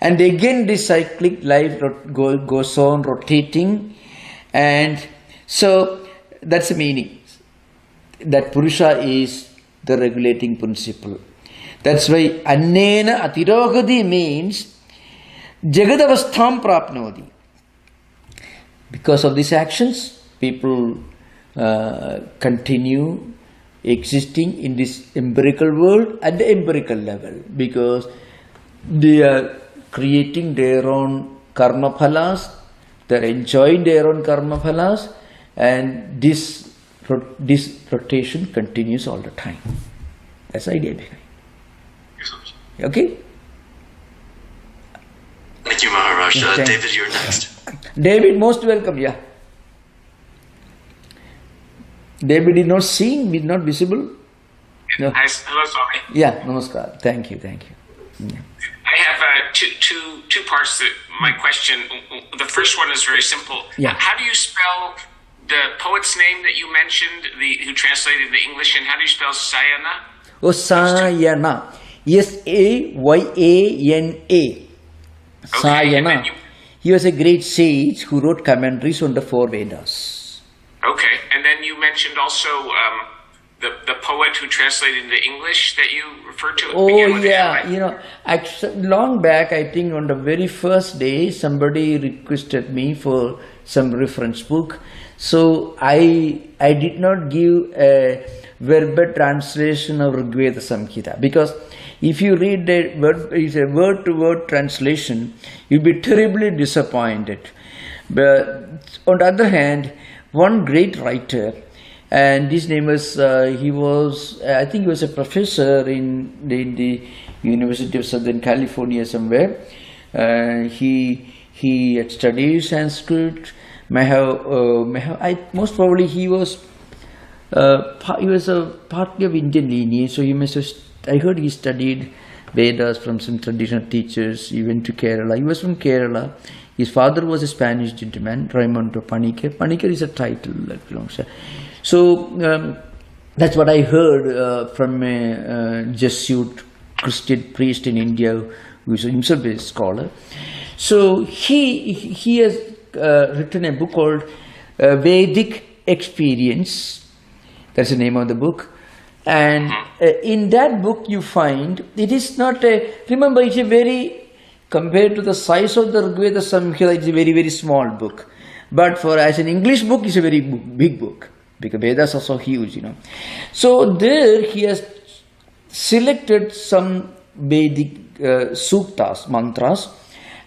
And again this cyclic life goes on rotating, and so that's the meaning. That Purusha is the regulating principle. That's why annena atirohati means jagadavastham prapnodi. Because of these actions, people continue existing in this empirical world at the empirical level, because they are creating their own karma phalas, they are enjoying their own karma phalas, and this rotation continues all the time. That's the idea behind it. Okay? Thank you, Maharaj. Okay. David, you're next. David, most welcome, yeah. David is not seen, is not visible. No. Hello, Swami. Yeah, namaskar. Thank you, thank you. Yeah. I have two parts to my question. The first one is very simple. Yeah. How do you spell the poet's name that you mentioned, who translated the English, and how do you spell Sayana? Oh, Sayana. S-A-Y-A-N-A. Sayana. He was a great sage who wrote commentaries on the four Vedas. Okay, and then you mentioned also the poet who translated into English that you referred to. Oh yeah, you know, long back, I think on the very first day, somebody requested me for some reference book. So I did not give a verbal translation of Rigveda Samhita, because if you read the word-to-word translation, you'll be terribly disappointed. But on the other hand, one great writer, and his name was, I think he was a professor in the University of Southern California somewhere. He had studied Sanskrit. Most probably he was a partly of Indian lineage, so he must have, I heard he studied Vedas from some traditional teachers. He went to Kerala. He was from Kerala. His father was a Spanish gentleman, Ramanuja Panikkar. Panikkar is a title that belongs to. So that's what I heard from a Jesuit Christian priest in India who is himself a scholar. So he has written a book called Vedic Experience. That's the name of the book. And in that book you find, it is not a, remember, it's a very, compared to the size of the Rigveda Samhita, it's a very, very small book. But for as an English book, it's a very big book, because Vedas are so huge, you know. So there he has selected some Vedic suktas, mantras,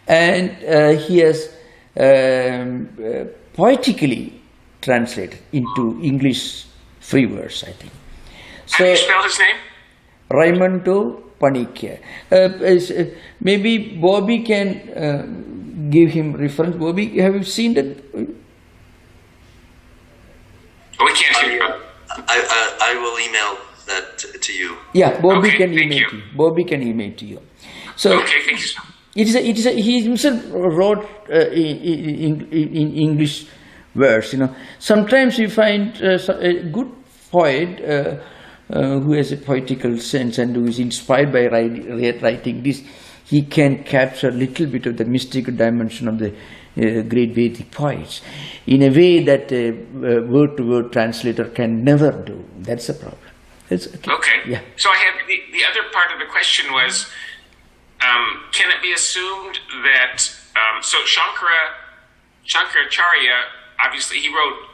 and he has poetically translated into English free verse, I think. So, how do you spell his name? Ramanuja Panikkar. Maybe Bobby can give him reference. Bobby, have you seen that? We can't hear you. I will email that to you. Yeah, Bobby Okay, can thank email you. to you. Bobby can email to you. So Okay, thank you, sir. he himself wrote in English verse. You know, sometimes you find a good poet who has a poetical sense and who is inspired by writing this. He can capture a little bit of the mystical dimension of the great Vedic poets in a way that a word-to-word translator can never do. That's the problem. Okay. Yeah. So I have the other part of the question was, can it be assumed that So Shankaracharya, obviously he wrote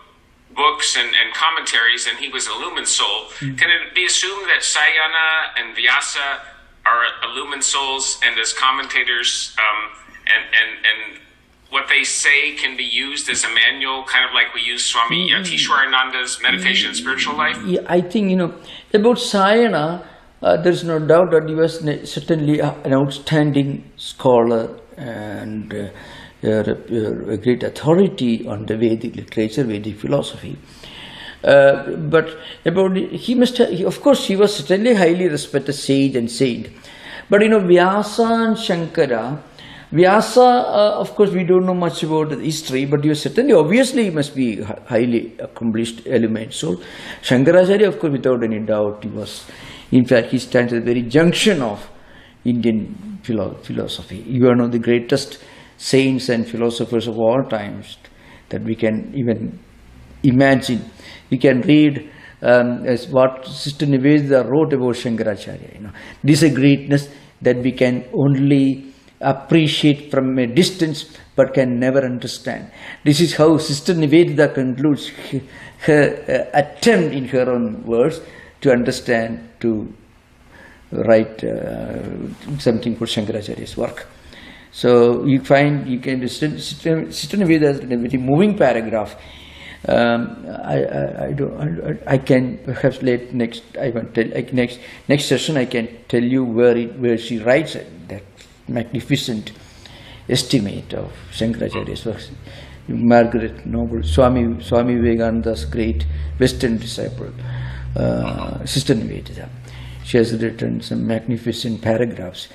books and commentaries, and he was an illumined soul. Can it be assumed that Sayana and Vyasa are illumined souls, and as commentators, and what they say can be used as a manual, kind of like we use Swami Tishwarananda's meditation and spiritual life? Yeah, I think, about Sayana, there's no doubt that he was certainly an outstanding scholar and a great authority on the Vedic literature, Vedic philosophy. But about of course, he was certainly highly respected sage and saint. But Vyasa and Shankara, Vyasa, of course, we don't know much about the history, but obviously, he must be highly accomplished element. So, Shankaracharya, of course, without any doubt, he was, in fact, he stands at the very junction of Indian philosophy. You are one of the greatest saints and philosophers of all times that we can even imagine. We can read as what Sister Nivedita wrote about Shankaracharya. This is a greatness that we can only appreciate from a distance but can never understand. This is how Sister Nivedita concludes her attempt in her own words to understand, to write something for Shankaracharya's work. So you can Sister Nivedita has written a very moving paragraph. I can perhaps next session I can tell you where she writes that magnificent estimate of Shankaracharya's works. Margaret Noble, Swami Vivekananda's great Western disciple, Sister Nivedita. She has written some magnificent paragraphs.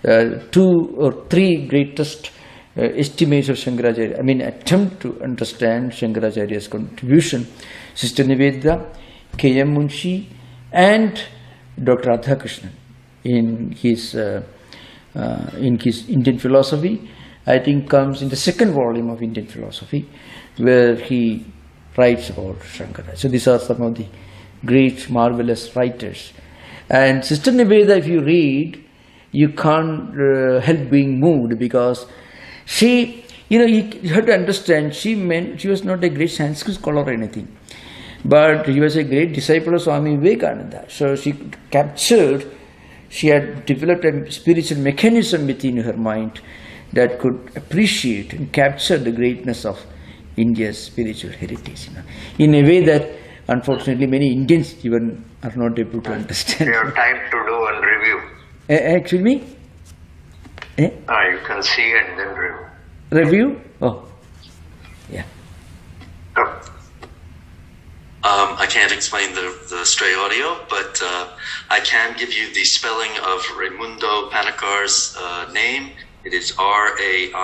2 or 3 greatest estimates of Shankaracharya, attempt to understand Shankaracharya's contribution. Sister Nivedita, K.M. Munshi, and Dr. Radhakrishnan in his Indian philosophy, I think comes in the 2nd volume of Indian philosophy, where he writes about Shankara. So these are some of the great, marvelous writers. And Sister Nivedita, if you read, you can't help being moved, because she, you have to understand, she was not a great Sanskrit scholar or anything, but she was a great disciple of Swami Vivekananda. So she had developed a spiritual mechanism within her mind that could appreciate and capture the greatness of India's spiritual heritage, in a way that unfortunately many Indians even are not able to understand. We have time to do a review. Excuse me? You can see and then review. Review? Oh, yeah. I can't explain the stray audio, but I can give you the spelling of Raimundo Panikar's name. It is Raimundo,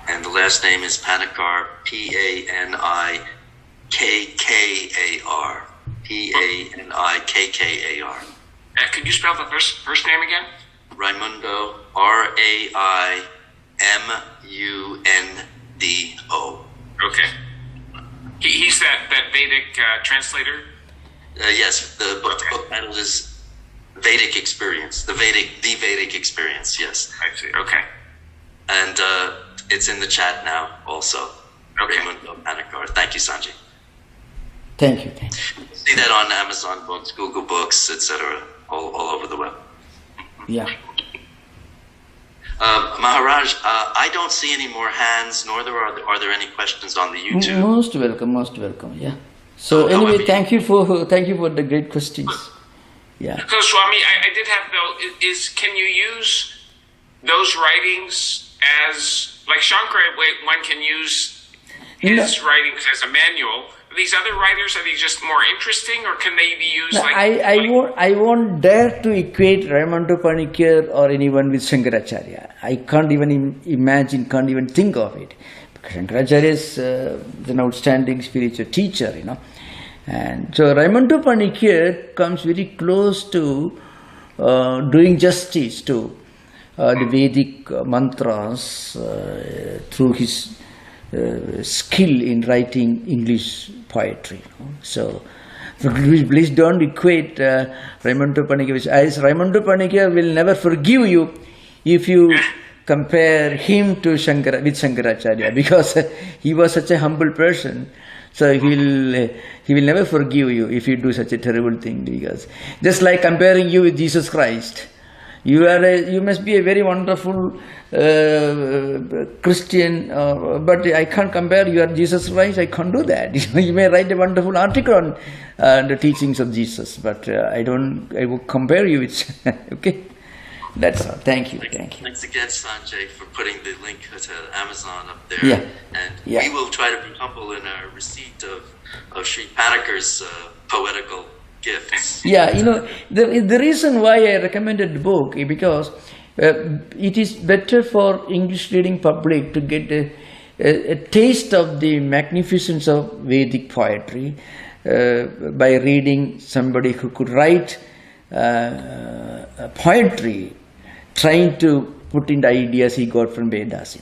and the last name is Panikar, Panikar, Panikar. Could you spell the first name again? Raimundo, Raimundo. Okay. He's that Vedic translator? Yes, the book title is Vedic Experience. The Vedic Experience, yes. I see, okay. And it's in the chat now also. Okay. Raimundo Panikar. Thank you, Sanjay. Thank you. See that on Amazon Books, Google Books, etc., all over the web. Yeah. Maharaj, I don't see any more hands, nor are there any questions on the YouTube. Most welcome. Yeah. So anyway, thank you for the great questions. Yeah. So Swami, I did have though. Can you use those writings as, like Shankara, one can use his writings as a manual? These other writers, are they just more interesting, or can they be used I won't dare to equate Ramanuja Panikar or anyone with Shankaracharya. I can't even imagine, can't even think of it. Because Shankaracharya is an outstanding spiritual teacher, And so Ramanuja Panikar comes very close to doing justice to the Vedic mantras through his skill in writing English poetry. So please don't equate Ramanuja Panikar. As Ramanuja Panikar will never forgive you if you compare him to with Shankaracharya, because he was such a humble person. So he will never forgive you if you do such a terrible thing. Because just like comparing you with Jesus Christ, you must be a very wonderful Christian, but I can't compare you are Jesus Christ. I can't do that. You may write a wonderful article on the teachings of Jesus, but I will compare you with. Okay. That's all. Thank you. Thanks again, Sanjay, for putting the link to Amazon up there. Yeah. And we will try to be humble in our receipt of Sri Panikar's poetical gifts. Yeah, the reason why I recommended the book is because it is better for English reading public to get a taste of the magnificence of Vedic poetry by reading somebody who could write poetry, trying to put in the ideas he got from Vedas,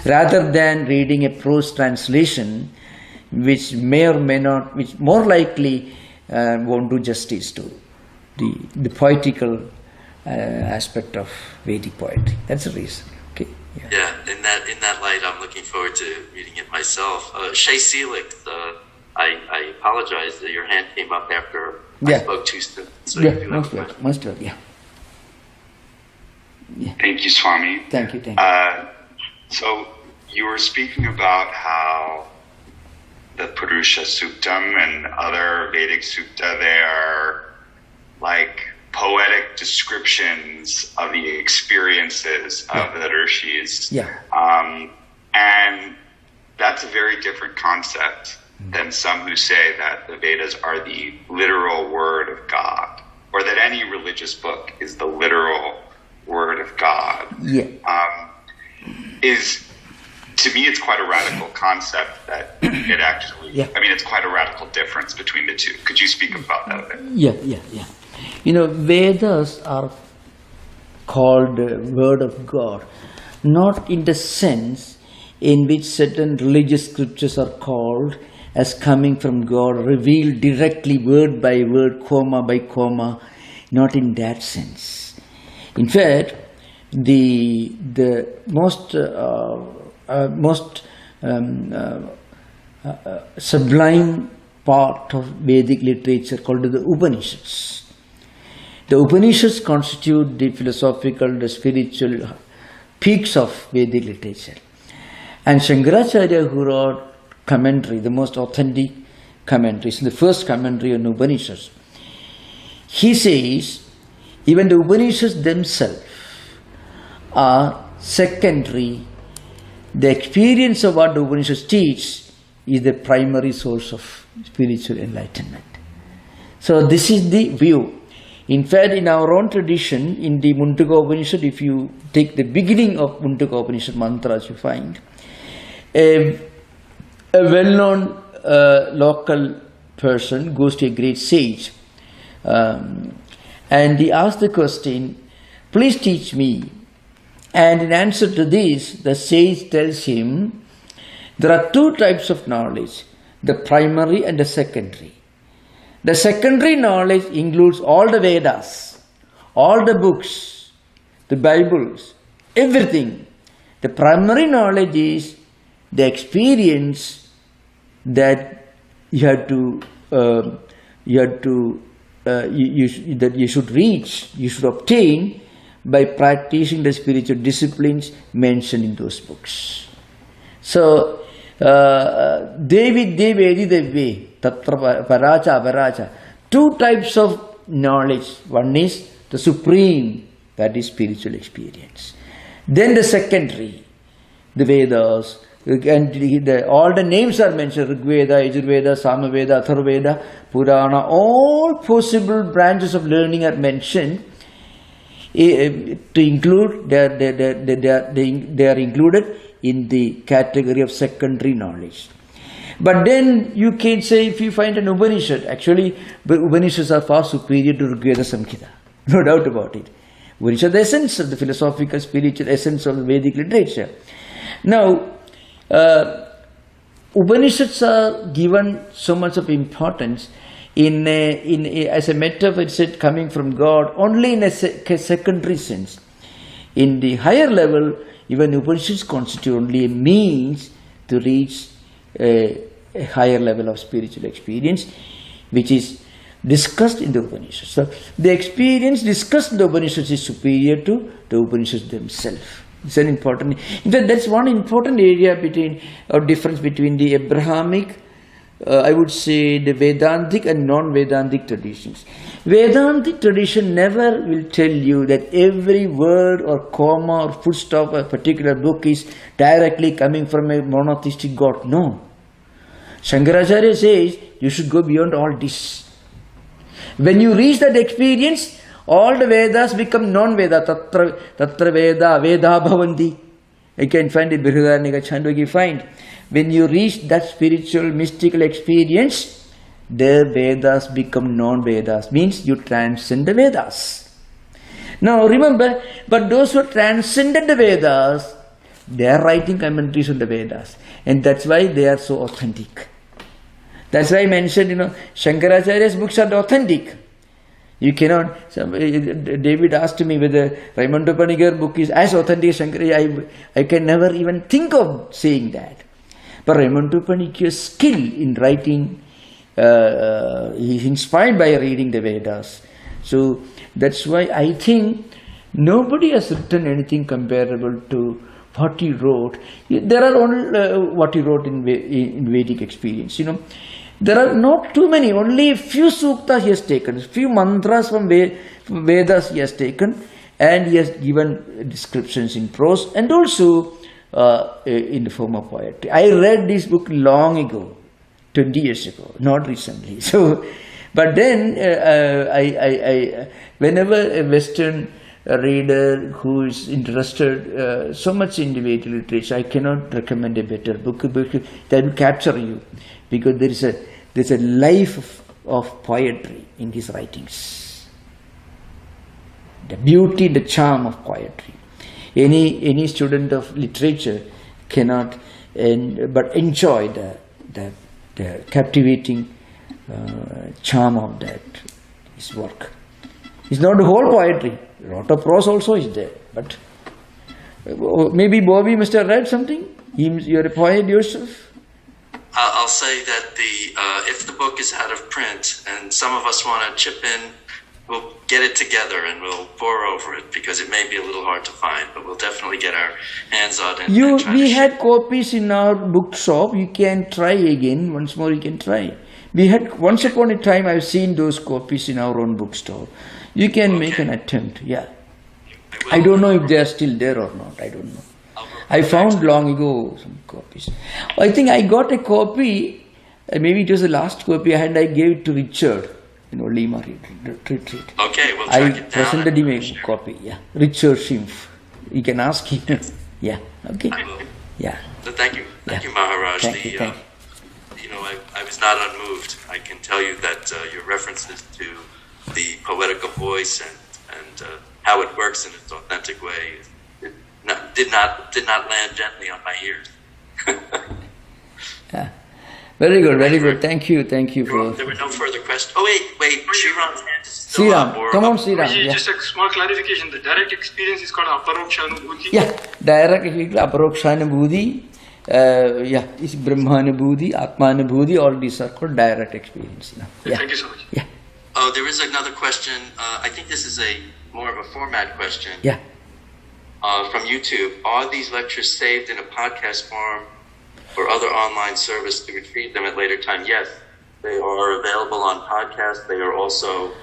rather than reading a prose translation, which may or may not, which more likely won't do justice to the poetical aspect of Vedic poetry. That's the reason. Okay. Yeah. In that light, I'm looking forward to reading it myself. Shay Seelig, I apologize that your hand came up after I spoke too soon. So most well, yeah. Thank you, Swami. Thank you. So you were speaking about how the Purusha Suktam and other Vedic Sukta, they are like poetic descriptions of the experiences of the rishis. Yeah. And that's a very different concept than some who say that the Vedas are the literal word of God, or that any religious book is the literal word of God. Yeah. To me, it's quite a radical concept that it actually, it's quite a radical difference between the two. Could you speak about that a bit? Yeah. Vedas are called word of God, not in the sense in which certain religious scriptures are called as coming from God, revealed directly word by word, comma by comma, not in that sense. In fact, the most sublime part of Vedic literature called the Upanishads. The Upanishads constitute the philosophical, the spiritual peaks of Vedic literature. And Shankaracharya, who wrote commentary, the most authentic commentaries, the first commentary on Upanishads, he says even the Upanishads themselves are secondary. The experience of what the Upanishads teach is the primary source of spiritual enlightenment. So this is the view. In fact, in our own tradition, in the Mundaka Upanishad, if you take the beginning of Mundaka Upanishad mantras, you find a well-known local person goes to a great sage and he asks the question, please teach me. And in answer to this, the sage tells him, there are two types of knowledge, the primary and the secondary. The secondary knowledge includes all the Vedas, all the books, the Bibles, everything. The primary knowledge is the experience that that you should reach, you should obtain by practicing the spiritual disciplines mentioned in those books. So, Devi Devi Devi, Tatra Paracha Paracha. Two types of knowledge. One is the supreme, that is spiritual experience. Then the secondary, the Vedas, and all the names are mentioned, Rig Veda, Yajurveda, Samaveda, Atharvaveda, Purana, all possible branches of learning are mentioned. To include, they are included in the category of secondary knowledge. But then you can say, if you find an Upanishad, actually the Upanishads are far superior to Rig Veda Samhita, no doubt about it. Upanishad is the essence of the philosophical, spiritual essence of Vedic literature. Now, Upanishads are given so much of importance as a metaphor, it said, coming from God, only in a secondary sense. In the higher level, even Upanishads constitute only a means to reach a higher level of spiritual experience, which is discussed in the Upanishads. So the experience discussed in the Upanishads is superior to the Upanishads themselves. It's an important. In fact, that's one important area difference between the Abrahamic, I would say, the Vedantic and non-Vedantic traditions. Vedantic tradition never will tell you that every word or comma or full stop of a particular book is directly coming from a monotheistic God. No. Shankaracharya says you should go beyond all this. When you reach that experience, all the Vedas become non-Veda. Tatra Veda, Veda Bhavanti. You can find it, Brihadaranyaka, Chandogya, find. When you reach that spiritual, mystical experience, the Vedas become non-Vedas. Means you transcend the Vedas. Now remember, but those who transcended the Vedas, they are writing commentaries on the Vedas. And that's why they are so authentic. That's why I mentioned, Shankaracharya's books are authentic. You cannot. David asked me whether Raymond Panigar book is as authentic as Shankaracharya. I can never even think of saying that. But Raymond Panigar's skill in writing, he is inspired by reading the Vedas. So that's why I think nobody has written anything comparable to what he wrote. There are only what he wrote in Vedic experience. There are not too many, only a few suktas he has taken, few mantras from Vedas he has taken, and he has given descriptions in prose and also in the form of poetry. I read this book long ago, 20 years ago, not recently. So, but then whenever a Western reader who is interested so much in the Vedic literature, I cannot recommend a better book that will capture you, because there's a life of poetry in his writings. The beauty, the charm of poetry. Any student of literature cannot but enjoy the captivating charm of his work. It's not the whole poetry. A lot of prose also is there. But maybe Bobby must have read something. You're a poet yourself. I'll say that if the book is out of print and some of us want to chip in, we'll get it together and we'll pore over it, because it may be a little hard to find, but we'll definitely get our hands on it. We had copies in our bookshop. You can try again. Once more you can try. We had, once upon a time, I've seen those copies in our own bookstore. You can make an attempt, yeah. I don't know if they are still there or not. I don't know. I found long ago some copies. I think I got a copy, maybe it was the last copy, and I gave it to Richard, Lima retreat. Okay, we'll track it down. I presented him a copy, yeah. Richard Schimpf. You can ask him. Yeah, okay. I will. Yeah. So thank you, Maharaj. Thank you. I was not unmoved. I can tell you that your references to the poetical voice and how it works in its authentic way did not land gently on my ears. Yeah. Very good. Thank you for. There were no further questions. Oh wait, Sriram's hand is still up. Come on, Sriram. Yeah. Just a small clarification. The direct experience is called aparokshanubhuti. Yeah, direct aparokshanubhuti. It's brahmanubhuti, atmanubhuti. All these are called direct experience. Yeah. Thank you so much. Yeah. Oh, there is another question. I think this is more of a format question. Yeah. From YouTube. Are these lectures saved in a podcast form or other online service to retrieve them at later time? Yes, they are available on podcast. They are also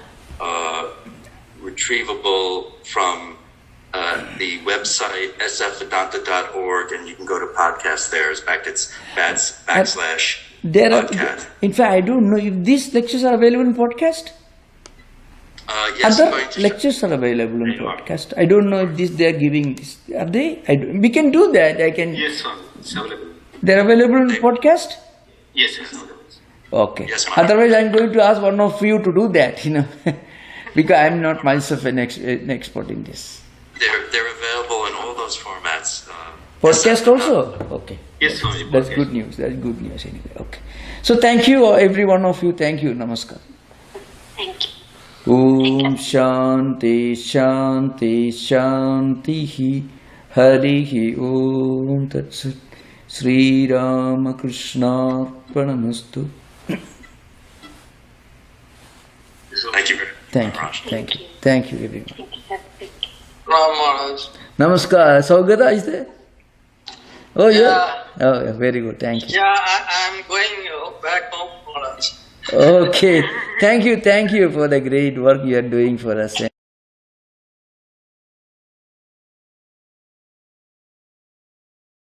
retrievable from the website sfvedanta.org, and you can go to podcast there. In fact, it's /podcast. In fact, I don't know if these lectures are available in podcast. Yes, other lectures are available in podcast. I don't know if they are giving this. Are they? We can do that. Yes, sir. It's available. They're available in podcast? Yes, it's available. Okay. Yes, otherwise, I'm going to ask one of you to do that, because I'm not myself an expert in this. They're available in all those formats. Podcast also? Okay. Yes, sir. That's good news. That's good news anyway. Okay. So thank you, every one of you. Thank you. Namaskar. Thank you. Om Shanti Shanti Shanti Harihi Om Tat Sat. Sri Ramakrishna Pranamastu. Thank you. Thank you everyone. Ram Maharaj. Namaskar. Saugata is there? Oh yeah. Oh yeah, very good. Thank you. Yeah, I'm going back home, Maharaj. Okay. Thank you for the great work you are doing for us.